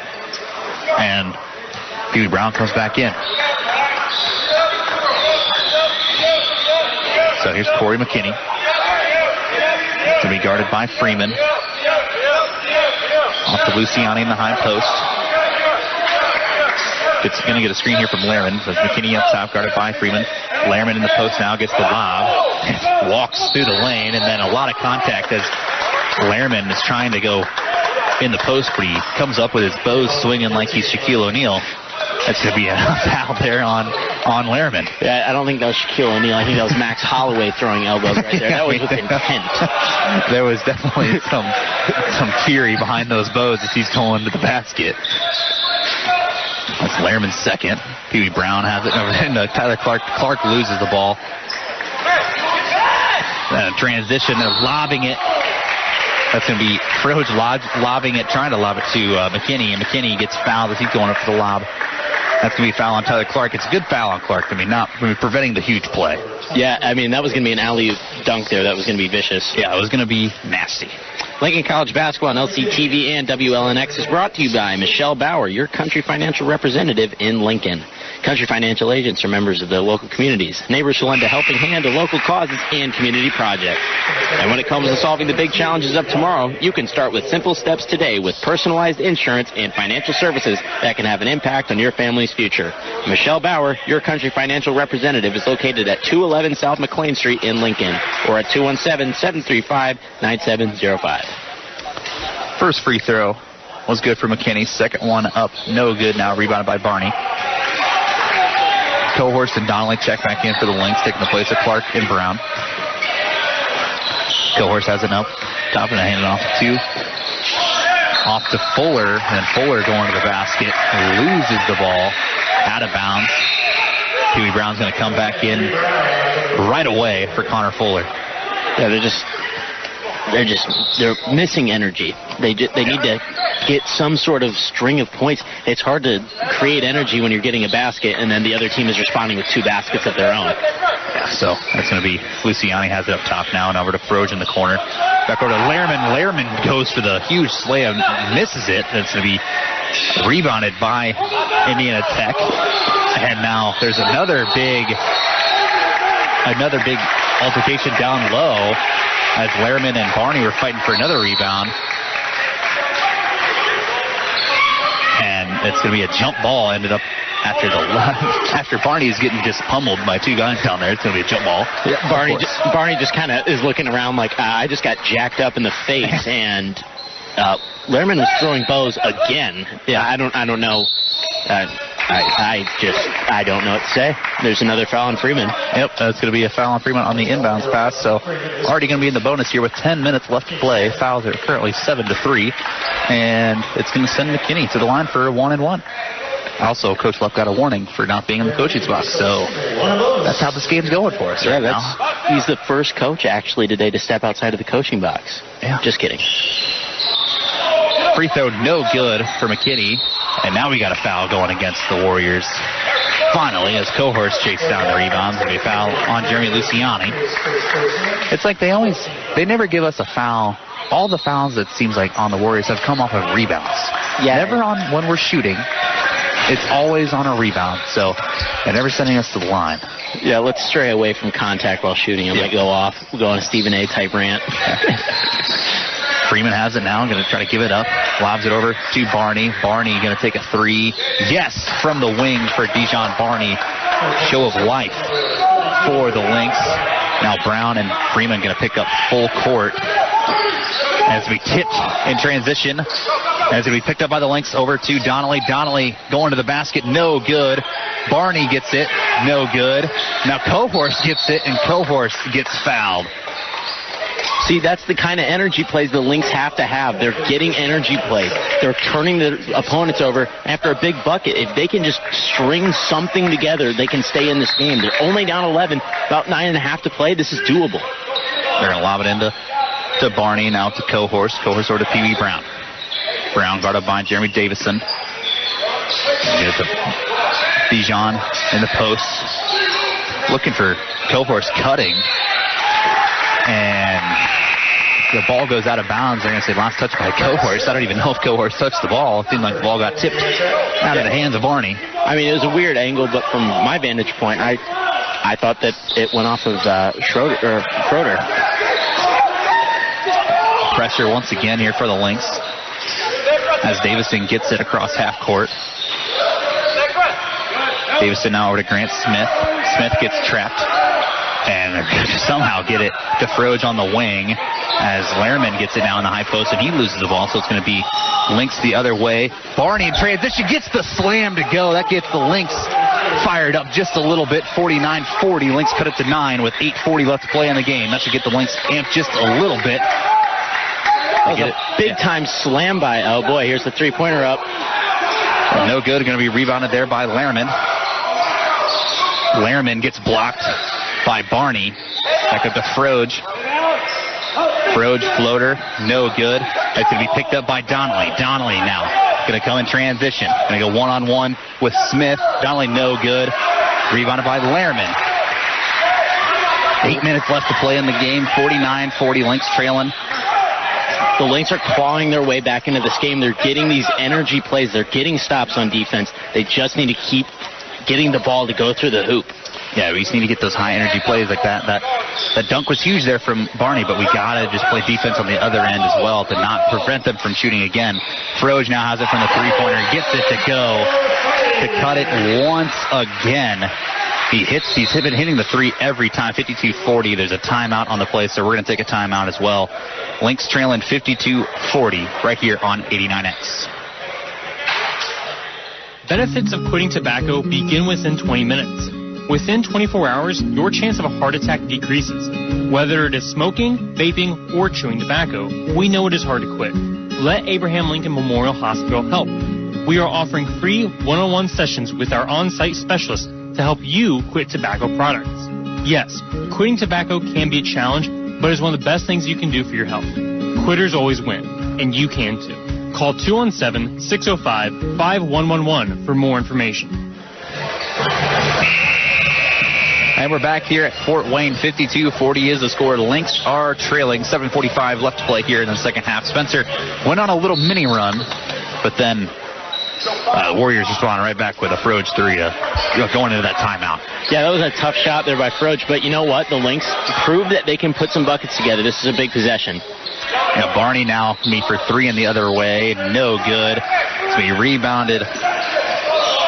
And Pee-wee Brown comes back in. So here's Corey McKinney. To be guarded by Freeman. Off to Luciani in the high post. It's going to get a screen here from Lehrman. So McKinney up top, guarded by Freeman. Lehrman in the post now, gets the lob. Walks through the lane, and then a lot of contact as Lehrman is trying to go in the post, but he comes up with his bows swinging like he's Shaquille O'Neal. That's going to be a foul there on Lehrman. Yeah, I don't think that was Shaquille O'Neal. I think that was Max Holloway throwing elbows right there. That was with intent. There was definitely some fury behind those bows as he's going to the basket. That's Lehrman's second. Pee-wee Brown has it. And Tyler Clark. Clark loses the ball. Transition of lobbing it. That's going to be Froge lobbing it, trying to lob it to McKinney, and McKinney gets fouled as he's going up for the lob. That's going to be a foul on Tyler Clark. It's a good foul on Clark. Not preventing the huge play. Yeah, I mean, that was going to be an alley-oop dunk there. That was going to be vicious. Yeah, it was going to be nasty. Lincoln College Basketball on LCTV and WLNX is brought to you by Michelle Bauer, your country financial representative in Lincoln. Country Financial agents are members of their local communities, neighbors who lend a helping hand to local causes and community projects. And when it comes to solving the big challenges of tomorrow, you can start with simple steps today with personalized insurance and financial services that can have an impact on your family's future. Michelle Bauer, your country financial representative, is located at 211 South McLean Street in Lincoln or at 217-735-9705. First free throw was good for McKinney. Second one up, no good. Now rebounded by Barney. Cohorst and Donnelly check back in for the Lynx, taking the place of Clark and Brown. Cohorst has it up top and hand it off to two. Off to Fuller, and then Fuller going to the basket, loses the ball out of bounds. Pee-wee Brown's going to come back in right away for Connor Fuller. Yeah, they're missing energy. They need to get some sort of string of points. It's hard to create energy when you're getting a basket and then the other team is responding with two baskets of their own. Yeah, so that's going to be Luciani has it up top now and over to Froge in the corner. Back over to Lehrman. Lehrman goes for the huge slam, misses it. That's going to be rebounded by Indiana Tech. And now there's another big altercation down low as Lehrman and Barney were fighting for another rebound. And it's going to be a jump ball. Ended up after Barney is getting just pummeled by two guys down there. It's going to be a jump ball. Yeah, Barney just kind of is looking around like, I just got jacked up in the face. And Lehrman was throwing bows again. Yeah, I don't know. I don't know what to say. There's another foul on Freeman. Yep, that's going to be a foul on Freeman on the inbounds pass. So already going to be in the bonus here with 10 minutes left to play. Fouls are currently 7-3. And it's going to send McKinney to the line for a 1-and-1. Also, Coach Luck got a warning for not being in the coaching box. So that's how this game's going for us right now. He's the first coach actually today to step outside of the coaching box. Yeah. Just kidding. Free throw no good for McKinney. And now we got a foul going against the Warriors. Finally, as Cohorst chased down the rebounds, and a foul on Jeremy Luciani. It's like they never give us a foul. All the fouls, it seems like, on the Warriors have come off of rebounds. Yeah. Never on when we're shooting. It's always on a rebound, so they're never sending us to the line. Yeah, let's stray away from contact while shooting. It might go off. We'll go on a Stephen A. type rant. Freeman has it now. Going to try to give it up. Lobs it over to Barney. Barney going to take a three. Yes, from the wing for Dijon Barney. Show of life for the Lynx. Now Brown and Freeman going to pick up full court. As we tipped in transition. As we picked up by the Lynx over to Donnelly. Donnelly going to the basket. No good. Barney gets it. No good. Now Cohorst gets it, and Cohorst gets fouled. See, that's the kind of energy plays the Lynx have to have. They're getting energy plays. They're turning the opponents over after a big bucket. If they can just string something together, they can stay in this game. They're only down 11, about 9.5 to play. This is doable. They're going to lob it into Barney, now to Cohorst. Cohorst over to Pee Wee Brown. Brown guarded by Jeremy Davison. Get it to Dijon in the post. Looking for Cohorst cutting. And the ball goes out of bounds. They're going to say last touch by Cohorst. I don't even know if Cohorst touched the ball. It seemed like the ball got tipped out of the hands of Barney. I mean, it was a weird angle, but from my vantage point, I thought that it went off of Schroeder. Pressure once again here for the Lynx. As Davison gets it across half court. Davison now over to Grant Smith. Smith gets trapped. And they're going to somehow get it to Froge on the wing as Lehrman gets it now in the high post, and he loses the ball, so it's going to be Lynx the other way. Barney in transition gets the slam to go. That gets the Lynx fired up just a little bit, 49-40. Lynx cut it to 9 with 8:40 left to play in the game. That should get the Lynx amped just a little bit. That was a big-time slam by, oh boy, here's the three-pointer up. No good, going to be rebounded there by Lehrman. Lehrman gets blocked by Barney. Back up to Froge. Froge floater, no good. It's going to be picked up by Donnelly. Donnelly now going to come in transition. Going to go one-on-one with Smith. Donnelly, no good. Rebounded by Lehrman. 8 minutes left to play in the game. 49-40, Lynx trailing. The Lynx are clawing their way back into this game. They're getting these energy plays. They're getting stops on defense. They just need to keep getting the ball to go through the hoop. Yeah, we just need to get those high-energy plays like that. That dunk was huge there from Barney, but we got to just play defense on the other end as well to not prevent them from shooting again. Froge now has it from the three-pointer, gets it to go to cut it once again. He's been hitting the three every time, 52-40. There's a timeout on the play, so we're going to take a timeout as well. Lynx trailing 52-40 right here on 89X. Benefits of quitting tobacco begin within 20 minutes. Within 24 hours, your chance of a heart attack decreases. Whether it is smoking, vaping, or chewing tobacco, we know it is hard to quit. Let Abraham Lincoln Memorial Hospital help. We are offering free one-on-one sessions with our on-site specialists to help you quit tobacco products. Yes, quitting tobacco can be a challenge, but it's one of the best things you can do for your health. Quitters always win, and you can too. Call 217-605-5111 for more information. And we're back here at Fort Wayne. 52-40 is the score. Lynx are trailing. 7:45 left to play here in the second half. Spencer went on a little mini run, but then the Warriors responded right back with a Froge three going into that timeout. Yeah, that was a tough shot there by Froge, but you know what? The Lynx proved that they can put some buckets together. This is a big possession. Now Barney now me for three in the other way. No good. It's going to be rebounded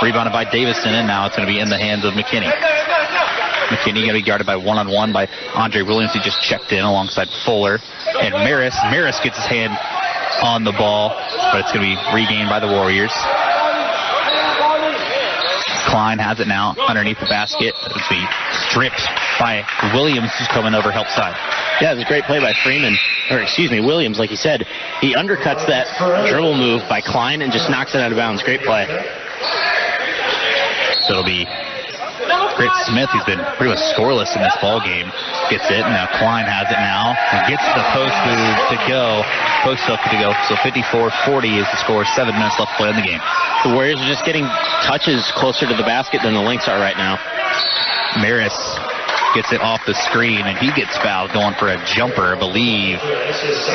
by Davison, and now it's going to be in the hands of McKinney. McKinney going to be guarded by one-on-one by Andre Williams, who just checked in alongside Fuller. And Maris gets his hand on the ball, but it's going to be regained by the Warriors. Klein has it now underneath the basket. It's going to be stripped by Williams, who's coming over help side. Yeah, it was a great play by Williams, like you said. He undercuts that dribble move by Klein and just knocks it out of bounds. Great play. So it'll be Grant Smith, who's been pretty much scoreless in this ball game, gets it. Now Klein has it now and gets the post move to go. Post hook to go. So 54-40 is the score. 7 minutes left to play in the game. The Warriors are just getting touches closer to the basket than the Lynx are right now. Maris gets it off the screen, and he gets fouled going for a jumper. I believe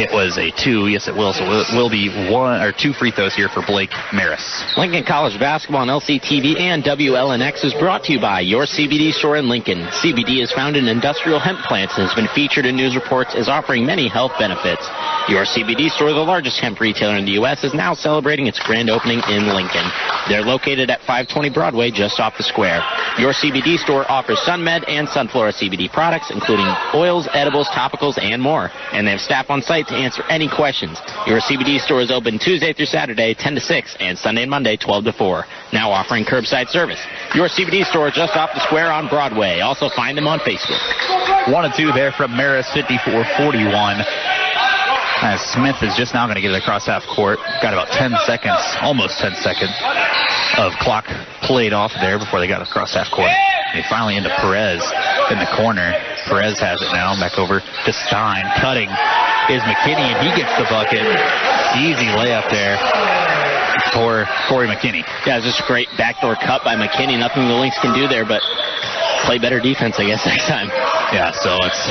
it was a 2. Yes, it will. So it will be 1 or 2 free throws here for Blake Maris. Lincoln College basketball on LCTV and WLNX is brought to you by your CBD store in Lincoln. CBD is found in industrial hemp plants and has been featured in news reports as offering many health benefits. Your CBD store, the largest hemp retailer in the U.S., is now celebrating its grand opening in Lincoln. They're located at 520 Broadway, just off the square. Your CBD store offers SunMed and Sunflora CBD products, including oils, edibles, topicals, and more. And they have staff on site to answer any questions. Your CBD store is open Tuesday through Saturday, 10 to 6, and Sunday and Monday, 12 to 4. Now offering curbside service. Your CBD store just off the square on Broadway. Also find them on Facebook. 1 and 2 there from Maris, 54-41. As Smith is just now going to get it across half court. Got about 10 seconds, almost 10 seconds of clock played off there before they got across half court. They finally into Perez in the corner. Perez has it now. Back over to Stein. Cutting is McKinney, and he gets the bucket. Easy layup there for Corey McKinney. Yeah, it's just a great backdoor cut by McKinney. Nothing the Lynx can do there, but play better defense, I guess, next time. Yeah, so it's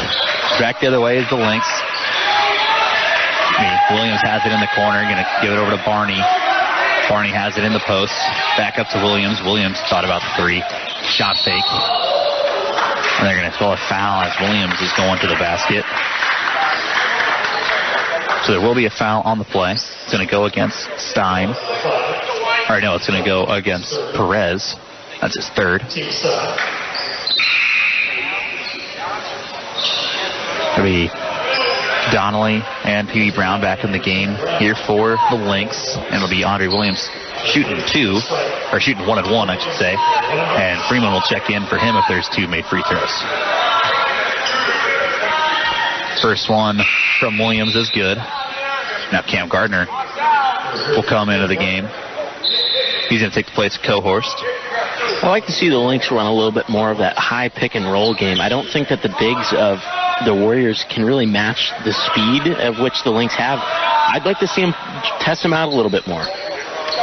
back the other way is the Lynx. Williams has it in the corner, going to give it over to Barney. Barney has it in the post. Back up to Williams. Williams thought about the 3. Shot fake. And they're going to throw a foul as Williams is going to the basket. So there will be a foul on the play. It's going to go against Stein. Or no, it's going to go against Perez. That's his 3rd. It'll be Donnelly and Pee Wee Brown back in the game here for the Lynx. And it'll be Andre Williams shooting 2, or shooting 1 and 1, I should say. And Freeman will check in for him if there's 2 made free throws. First one from Williams is good. Now Cam Gardner will come into the game. He's going to take the place of Cohorst. I like to see the Lynx run a little bit more of that high pick and roll game. I don't think that the bigs of the Warriors can really match the speed of which the Lynx have. I'd like to see them test them out a little bit more.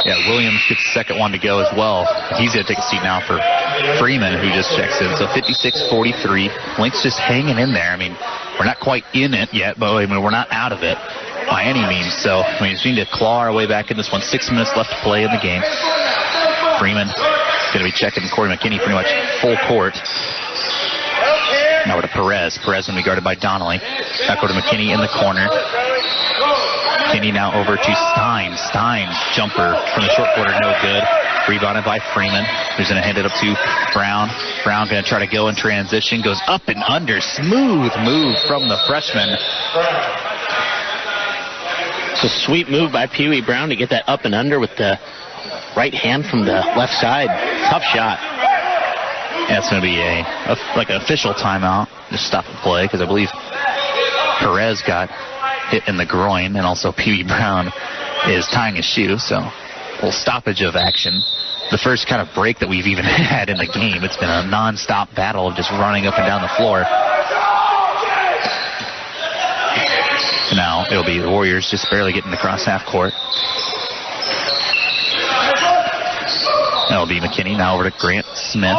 Yeah, Williams gets the second one to go as well. He's going to take a seat now for Freeman, who just checks in. So 56-43. Lynx just hanging in there. I mean, we're not quite in it yet, but I mean, we're not out of it by any means. So we just need to claw our way back in this one. 6 minutes left to play in the game. Freeman going to be checking Corey McKinney pretty much full court. Now over to Perez. Perez going to be guarded by Donnelly. Back over to McKinney in the corner. McKinney now over to Stein. Stein's jumper from the short quarter, no good. Rebounded by Freeman, who's going to hand it up to Brown. Brown going to try to go in transition. Goes up and under. Smooth move from the freshman. It's a sweet move by Pee Wee Brown to get that up and under with the right hand from the left side. Tough shot. Yeah, it's going to be like an official timeout. Just stop the play because I believe Perez got hit in the groin, and also Pee Wee Brown is tying his shoe, so a little stoppage of action. The first kind of break that we've even had in the game. It's been a non-stop battle of just running up and down the floor. Now it'll be the Warriors just barely getting across half court. That'll be McKinney. Now over to Grant Smith.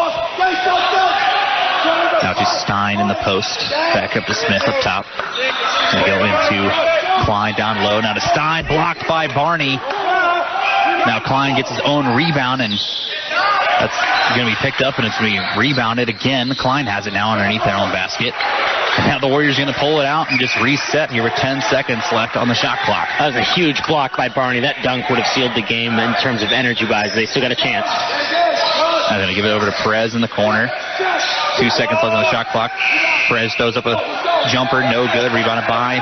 Now to Stein in the post. Back up to Smith up top. Going to go into Klein down low. Now to Stein. Blocked by Barney. Now Klein gets his own rebound, and that's going to be picked up, and it's going to be rebounded again. Klein has it now underneath their own basket. And now the Warriors are going to pull it out and just reset here with 10 seconds left on the shot clock. That was a huge block by Barney. That dunk would have sealed the game in terms of energy-wise. They still got a chance. I'm going to give it over to Perez in the corner. 2 seconds left on the shot clock. Perez throws up a jumper, no good. Rebounded by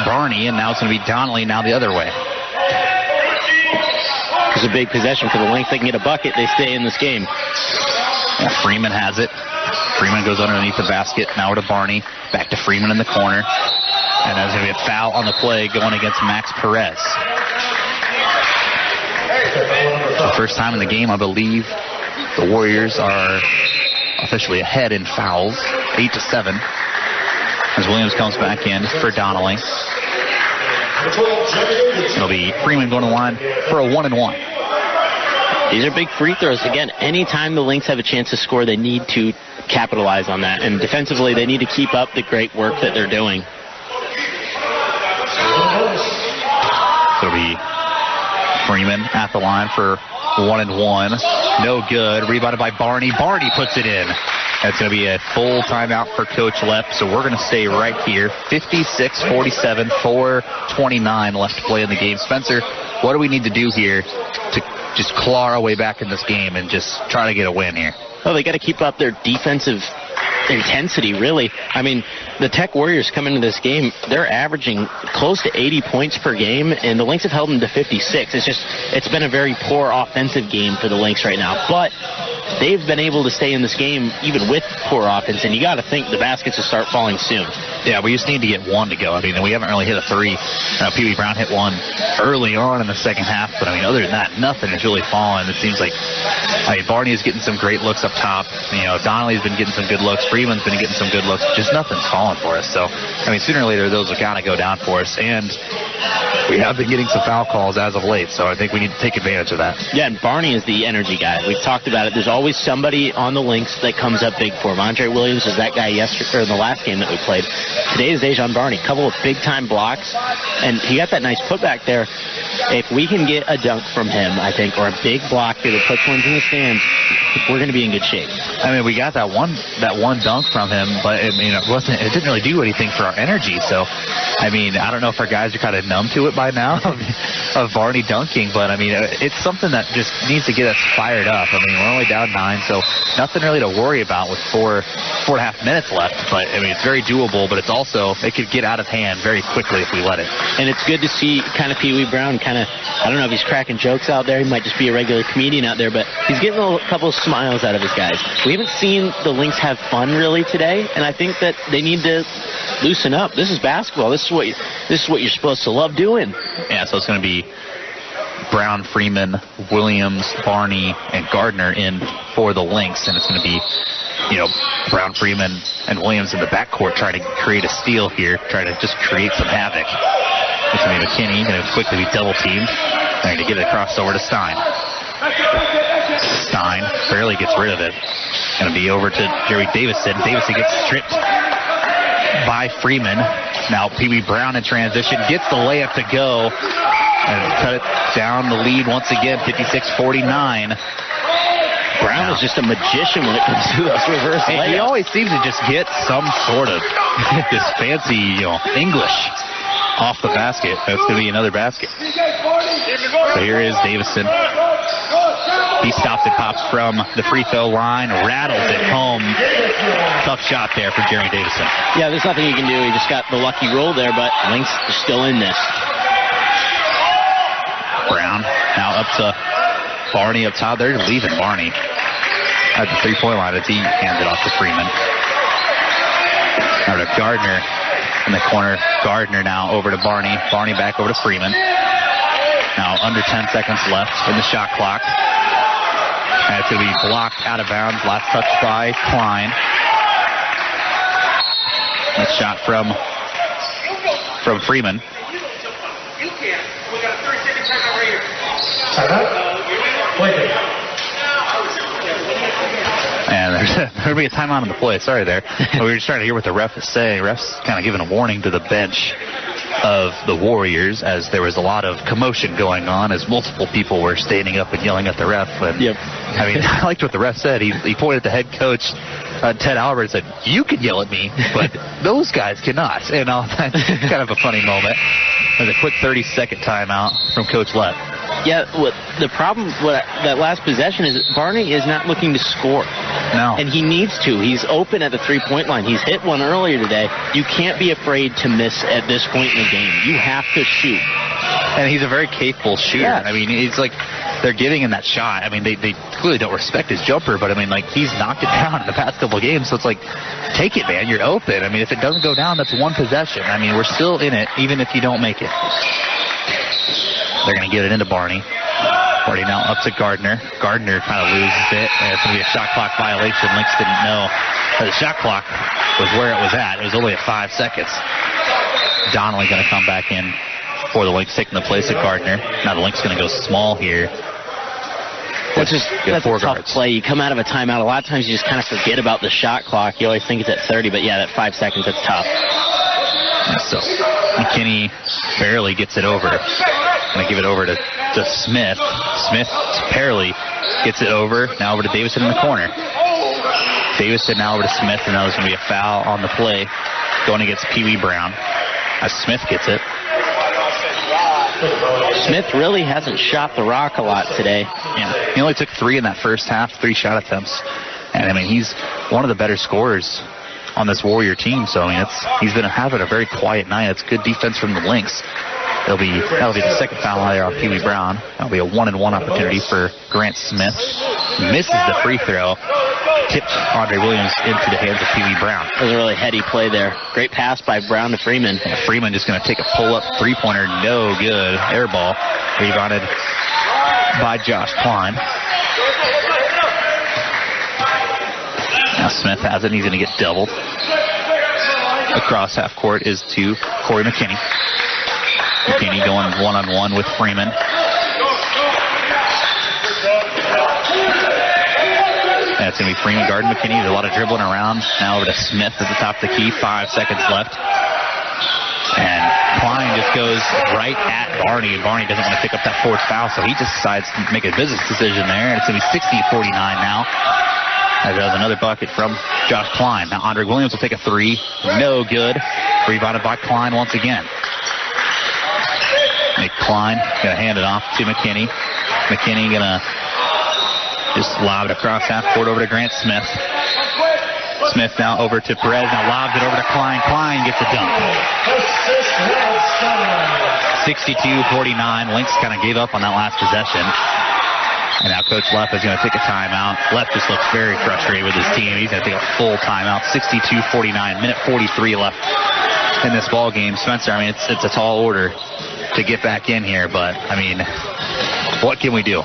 Barney, and now it's going to be Donnelly now the other way. It's a big possession for the Lynx. They can get a bucket. They stay in this game. Yeah, Freeman has it. Freeman goes underneath the basket. Now to Barney. Back to Freeman in the corner. And there's going to be a foul on the play going against Max Perez. The first time in the game, I believe, the Warriors are officially ahead in fouls. 8-7. As Williams comes back in for Donnelly. It'll be Freeman going to the line for a 1-and-1. These are big free throws. Again, anytime the Lynx have a chance to score, they need to capitalize on that. And defensively, they need to keep up the great work that they're doing. It'll be Freeman at the line for 1-and-1. No good. Rebounded by Barney. Barney puts it in. That's going to be a full timeout for Coach Lepp, so we're going to stay right here. 56-47, 4:29 left to play in the game. Spencer, what do we need to do here to just claw our way back in this game and just try to get a win here? Well, they got to keep up their defensive intensity, really. I mean, the Tech Warriors come into this game, they're averaging close to 80 points per game, and the Lynx have held them to 56. It's been a very poor offensive game for the Lynx right now, but they've been able to stay in this game even with poor offense, and you got to think the baskets will start falling soon. Yeah, we just need to get one to go. I mean, we haven't really hit a three. Pee Wee Brown hit one early on in the second half, but I mean, other than that, nothing has really fallen. It seems like Barney is getting some great looks up top. Donnelly's been getting some good looks. Freeman's been getting some good looks. Just nothing's falling for us. So, I mean, sooner or later, those will kind of go down for us. And we have been getting some foul calls as of late, so I think we need to take advantage of that. Yeah, and Barney is the energy guy. We've talked about it. There's always somebody on the Lynx that comes up big for him. Andre Williams was that guy yesterday, or in the last game that we played. Today is Dejan Barney. A couple of big-time blocks, and he got that nice putback there. If we can get a dunk from him, I think, or a big block that puts ones in the stands, we're going to be in good shape. I mean, we got that one dunk from him, but it didn't really do anything for our energy. So, I mean, I don't know if our guys are kind of numb to it by now of Barney dunking, but I mean, it's something that just needs to get us fired up. I mean, we're only down 9, so nothing really to worry about with 4.5 minutes left. But I mean, it's very doable, but it's also, it could get out of hand very quickly if we let it. And it's good to see kind of Pee Wee Brown I don't know if he's cracking jokes out there. He might just be a regular comedian out there, but he's getting a couple of smiles out of his guys. We haven't seen the Lynx have fun really today, and I think that they need to loosen up. This is basketball. This is what you're supposed to love doing. Yeah, so it's going to be Brown, Freeman, Williams, Barney, and Gardner in for the Lynx, and it's going to be Brown, Freeman, and Williams in the backcourt trying to create a steal here, trying to just create some havoc. It's going to be McKinney, going to quickly be double-teamed. Trying to get it across over to Stein. Stein barely gets rid of it. Going to be over to Jerry Davison. Davison gets stripped by Freeman. Now Pee Wee Brown in transition. Gets the layup to go. And cut it down the lead once again, 56-49. Brown is just a magician when it comes to those reverse layups. He always seems to just get some sort of this fancy, English off the basket. That's going to be another basket. So here is Davison. He stops and pops from the free throw line, rattles it home. Tough shot there for Jerry Davison. Yeah, there's nothing you can do. He just got the lucky roll there, but Lynx are still in this. Brown now up to Barney up top. They're leaving Barney at the three-point line as he hands it off to Freeman. Now to Gardner in the corner. Gardner now over to Barney. Barney back over to Freeman. Now under 10 seconds left in the shot clock. And it's going to be blocked out of bounds. Last touch by Klein. Nice shot from Freeman. And there'll be a timeout on the play. Sorry there. We were just trying to hear what the ref is saying. Ref's kind of giving a warning to the bench of the Warriors as there was a lot of commotion going on as multiple people were standing up and yelling at the ref. And, yep. I mean, I liked what the ref said. He pointed at the head coach, Ted Albert, and said, "You can yell at me, but those guys cannot." And that's kind of a funny moment. There's a quick 30-second timeout from Coach Lepp. Yeah, the problem with that last possession is that Barney is not looking to score. No. And he needs to. He's open at the three-point line. He's hit one earlier today. You can't be afraid to miss at this point in the game. You have to shoot. And he's a very capable shooter. Yes. I mean, it's like they're giving him that shot. I mean, they clearly don't respect his jumper, but I mean, like, he's knocked it down in the past couple of games, so it's like, take it, man. You're open. I mean, if it doesn't go down, that's one possession. I mean, we're still in it, even if you don't make it. They're going to get it into Barney. Barney now up to Gardner. Gardner kind of loses it, and it's going to be a shot clock violation. Lynx didn't know the shot clock was where it was at. It was only at 5 seconds. Donnelly going to come back in for the Lynx, taking the place of Gardner. Now the Lynx going to go small here That's a tough play. You come out of a timeout. A lot of times you just kind of forget about the shot clock. You always think it's at 30, but yeah, that 5 seconds, that's tough. So McKinney barely gets it over. Going to give it over to Smith. Smith barely gets it over. Now over to Davison in the corner. Davison now over to Smith, and now there's going to be a foul on the play going against Pee Wee Brown as Smith gets it. Smith really hasn't shot the rock a lot today. Yeah, he only took 3 in that first half, 3 shot attempts. And, I mean, he's one of the better scorers on this Warrior team. So, I mean, he's been having a very quiet night. It's good defense from the Lynx. That'll be the second foul there on Pee Wee Brown. That'll be a 1-and-1 opportunity for Grant Smith. Misses the free throw. Tipped Andre Williams into the hands of Pee Wee Brown. That was a really heady play there. Great pass by Brown to Freeman. And Freeman just going to take a pull-up three-pointer. No good. Air ball. Rebounded by Josh Klein. Now Smith has it. He's going to get doubled. Across half court is to Corey McKinney. McKinney going one-on-one with Freeman. That's going to be Freeman guarding McKinney. There's a lot of dribbling around. Now over to Smith at the top of the key. 5 seconds left. And Klein just goes right at Barney, and Barney doesn't want to pick up that 4th foul, so he just decides to make a business decision there. And it's going to be 60-49 now. As there's another bucket from Josh Klein. Now Andre Williams will take a 3. No good. Rebounded by Klein once again. Klein going to hand it off to McKinney. McKinney going to just lob it across half court over to Grant Smith. Smith now over to Perez. Now lobs it over to Klein. Klein gets a dunk. 62-49. Lynx kind of gave up on that last possession. And now Coach Leff is going to take a timeout. Leff just looks very frustrated with his team. He's going to take a full timeout. 62-49. Minute 43 left in this ball game. Spencer, I mean, it's a tall order to get back in here, but, I mean, what can we do?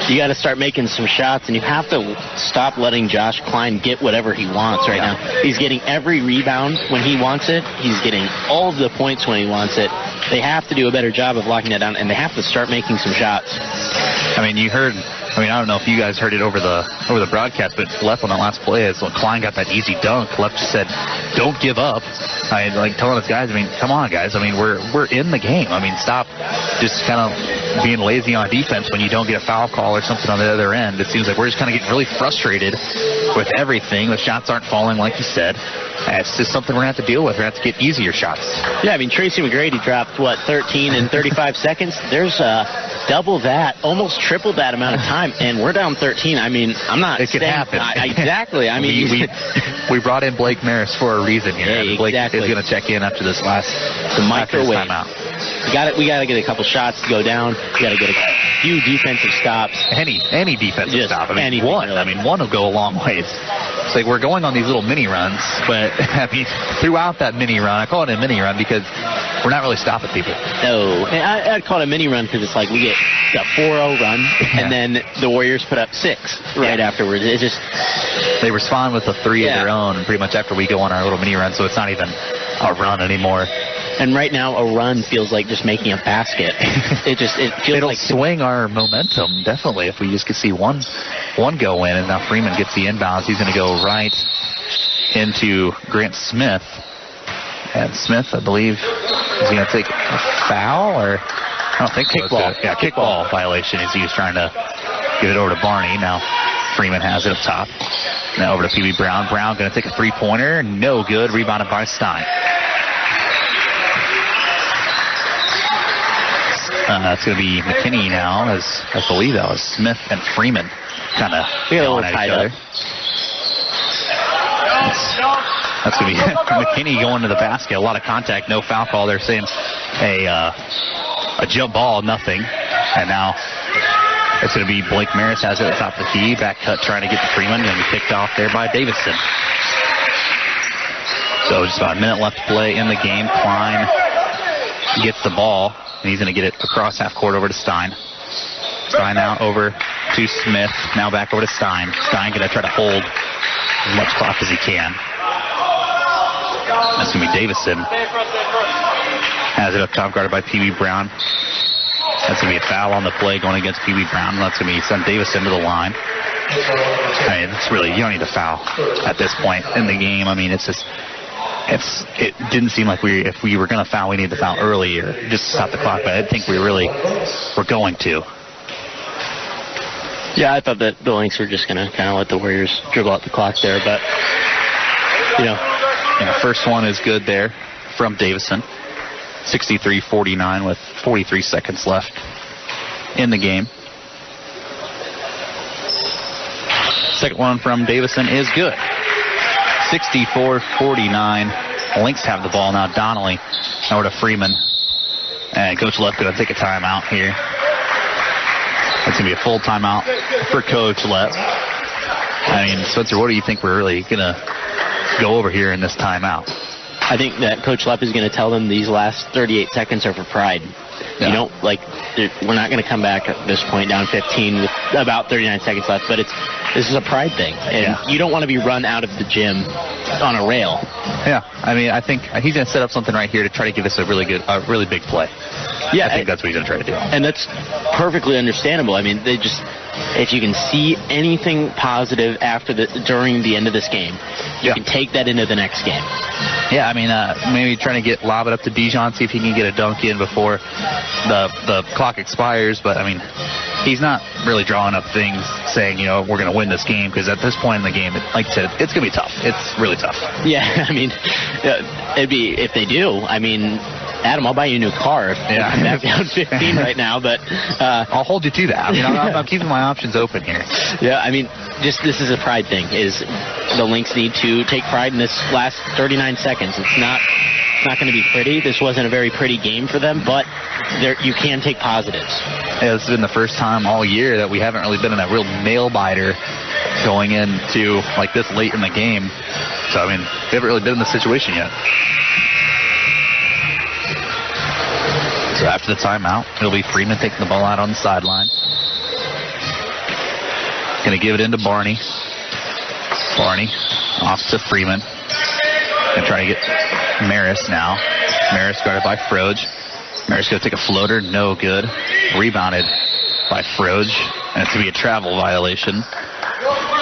You got to start making some shots, and you have to stop letting Josh Klein get whatever he wants right now. He's getting every rebound when he wants it. He's getting all of the points when he wants it. They have to do a better job of locking that down, and they have to start making some shots. I mean, I don't know if you guys heard it over the broadcast, but Leff on that last play is when Klein got that easy dunk. Leff just said, "Don't give up." I mean, like telling us guys, I mean, come on, guys. I mean, we're in the game. I mean, stop just kind of being lazy on defense when you don't get a foul call or something on the other end. It seems like we're just kind of getting really frustrated with everything. The shots aren't falling, like you said. It's just something we're going to have to deal with. We're going to have to get easier shots. Yeah, I mean, Tracy McGrady dropped, 13 in 35 seconds? There's double that, almost triple that amount of time, and we're down 13. I mean, I'm not It could happen. Exactly. I mean, we brought in Blake Maris for a reason here. Yeah, Blake exactly. is going to check in after this last microwave timeout. We got to get a couple shots to go down. We got to get a few defensive stops. Any defensive stop. I mean, one. Really. I mean, one will go a long ways. It's like we're going on these little mini runs, but I mean, throughout that mini run, I call it a mini run because we're not really stopping people. No, and I'd call it a mini run because it's like we get a 4-0 run, and then the Warriors put up 6 right afterwards. It just they respond with a 3 of their own pretty much after we go on our little mini run, so it's not even a run anymore. And right now, a run feels like just making a basket. It feels It'll like swing our momentum, definitely, if we just could see one go in. And now Freeman gets the inbounds. He's going to go right into Grant Smith. And Smith, I believe, is going to take a foul, or I don't think kickball. Yeah, kickball violation as he was trying to get it over to Barney. Now Freeman has it up top. Now over to Pee Wee Brown. Brown going to take a three-pointer. No good. Rebounded by Stein. It's going to be McKinney now, as I believe that was Smith and Freeman kind of going at each other. That's going to be McKinney going to the basket. A lot of contact, no foul call. They're saying a jump ball, nothing. And now it's going to be Blake Maris has it at the top of the key. Back cut trying to get to Freeman, and picked off there by Davison. So just about a minute left to play in the game. Klein gets the ball, and he's going to get it across half court over to Stein. Stein now over to Smith. Now back over to Stein. Stein going to try to hold as much clock as he can. That's going to be Davison. Has it up top, guarded by Pee Wee Brown. That's going to be a foul on the play going against Pee Wee Brown. That's going to be send Davis into the line. I mean, it's really, you don't need to foul at this point in the game. I mean, it didn't seem like if we were going to foul, we needed to foul earlier just to stop the clock, but I didn't think we really were going to. Yeah, I thought that the Lynx were just going to kind of let the Warriors dribble out the clock there, but, first one is good there from Davison. 63-49 with 43 seconds left in the game. Second one from Davison is good. 64-49. Lynx have the ball now. Donnelly over to Freeman. And Coach Lepp going to take a timeout here. It's going to be a full timeout for Coach Lepp. I mean, Spencer, what do you think we're really going to go over here in this timeout? I think that Coach Lepp is going to tell them these last 38 seconds are for pride. Yeah. You don't, we're not going to come back at this point down 15 with about 39 seconds left, but this is a pride thing. And you don't want to be run out of the gym on a rail. Yeah, I mean, I think he's going to set up something right here to try to give us a really big play. Yeah, I think that's what he's going to try to do. And that's perfectly understandable. I mean, if you can see anything positive during the end of this game, you can take that into the next game. Yeah, I mean, maybe trying to lob it up to Dijon, see if he can get a dunk in before the clock expires. But, I mean, he's not really drawing up things saying, we're going to win this game, because at this point in the game, like I said, it's going to be tough. It's really tough. Yeah, I mean, it'd be, if they do, I mean, Adam, I'll buy you a new car if I'm back down 15 right now, but I'll hold you to that. I mean, I'm keeping my options open here. Yeah, I mean, this is a pride thing. The Lynx need to take pride in this last 39 seconds. It's not going to be pretty. This wasn't a very pretty game for them, but you can take positives. Yeah, this has been the first time all year that we haven't really been in a real nail biter going into this late in the game. So, I mean, we haven't really been in this situation yet. So after the timeout, it'll be Freeman taking the ball out on the sideline. Going to give it into Barney. Barney off to Freeman. Going to try to get Maris now. Maris guarded by Froge. Maris going to take a floater. No good. Rebounded by Froge. And it's going to be a travel violation.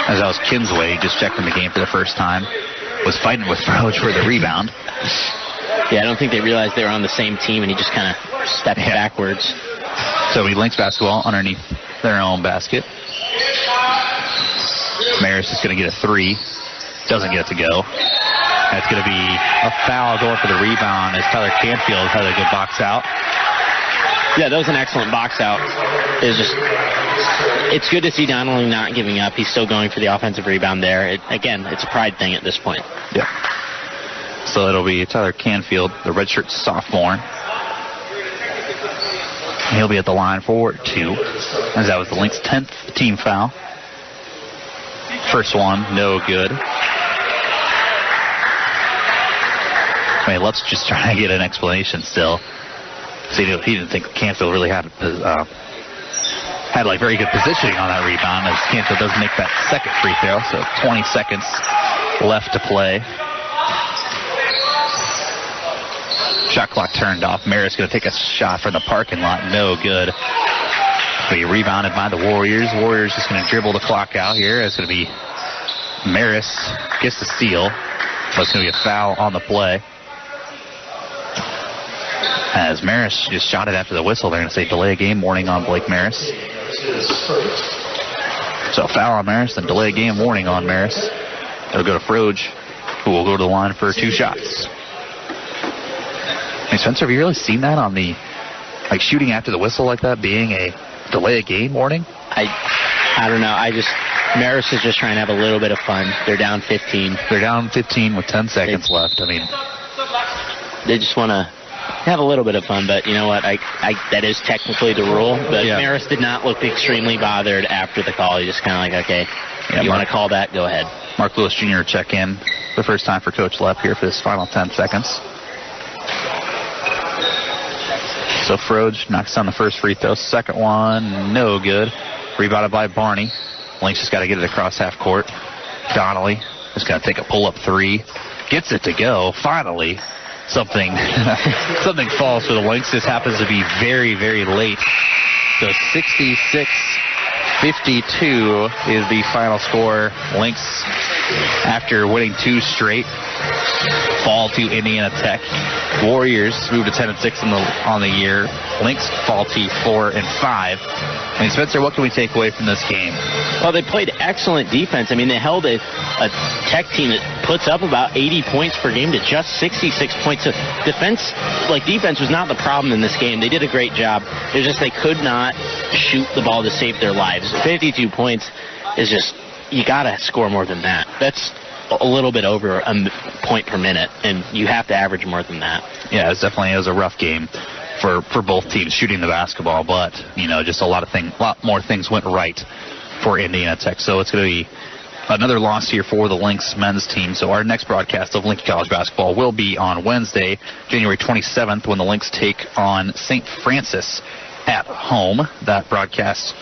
As that was Kinsway, just checked in the game for the first time. Was fighting with Froge for the rebound. Yeah, I don't think they realized they were on the same team, and he just kind of stepped backwards. So he Lynx basketball underneath their own basket. Maris is going to get a three. Doesn't get it to go. That's going to be a foul going for the rebound as Tyler Canfield had a good box out. Yeah, that was an excellent box out. It's good to see Donnelly not giving up. He's still going for the offensive rebound there. It's a pride thing at this point. Yeah. So it'll be Tyler Canfield, the redshirt sophomore. He'll be at the line for two, as that was the Lynx' 10th team foul. First one, no good. I mean, let's just try to get an explanation still. See, he didn't think Canfield really had very good positioning on that rebound, as Canfield does make that second free throw. So 20 seconds left to play. Shot clock turned off. Maris going to take a shot from the parking lot. No good. Be rebounded by the Warriors. Warriors just going to dribble the clock out here. It's going to be Maris gets the steal. So it's going to be a foul on the play. As Maris just shot it after the whistle, they're going to say delay a game warning on Blake Maris. So foul on Maris, then delay a game warning on Maris. It'll go to Froge, who will go to the line for two shots. Hey, Spencer, have you really seen that on the shooting after the whistle like that being a delay a game warning? I don't know. Maris is just trying to have a little bit of fun. They're down 15. They're down 15 with 10 seconds left. I mean, they just want to have a little bit of fun, but you know what? That is technically the rule. But yeah. Maris did not look extremely bothered after the call. He just kind of okay, you want to call that, go ahead. Mark Lewis Jr. check in the first time for Coach Lepp here for this final 10 seconds. So Froge knocks down the first free throw. Second one, no good. Rebounded by Barney. Lynx just got to get it across half court. Donnelly is going to take a pull-up three. Gets it to go, finally. something falls for the Lynx. This happens to be very, very late. So 66-52 is the final score. Lynx, after winning 2 straight, fall to Indiana Tech. Warriors move to 10-6 on the year. Lynx fall to 4-5. I mean, Spencer, what can we take away from this game? Well, they played excellent defense. I mean, they held a Tech team that puts up about 80 points per game to just 66 points. So defense was not the problem in this game. They did a great job. It's just they could not shoot the ball to save their lives. 52 points is just, you got to score more than that. That's a little bit over a point per minute, and you have to average more than that. Yeah, it definitely was a rough game for both teams shooting the basketball, but just a lot more things went right for Indiana Tech. So it's going to be another loss here for the Lynx men's team. So our next broadcast of Lincoln College basketball will be on Wednesday, January 27th, when the Lynx take on St. Francis at home. That broadcast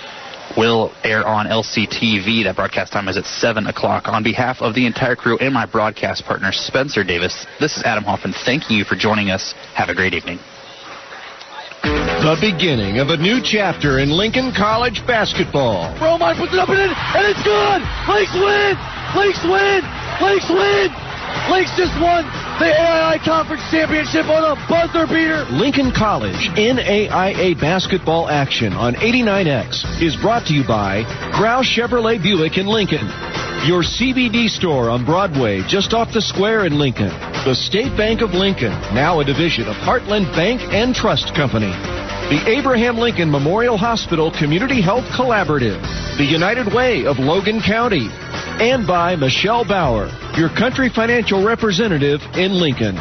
will air on LCTV. That broadcast time is at 7 o'clock. On behalf of the entire crew and my broadcast partner, Spencer Davis, this is Adam Hoffman. Thanking you for joining us. Have a great evening. The beginning of a new chapter in Lincoln College basketball. Romine puts it up and in, and it's good! Lynx win! Lynx win! Lynx win! Lynx just won the AII Conference Championship on a buzzer beater. Lincoln College NAIA basketball action on 89X is brought to you by Grau Chevrolet Buick in Lincoln. Your CBD store on Broadway, just off the square in Lincoln. The State Bank of Lincoln, now a division of Heartland Bank and Trust Company. The Abraham Lincoln Memorial Hospital Community Health Collaborative. The United Way of Logan County. And by Michelle Bauer, your country financial representative in Lincoln.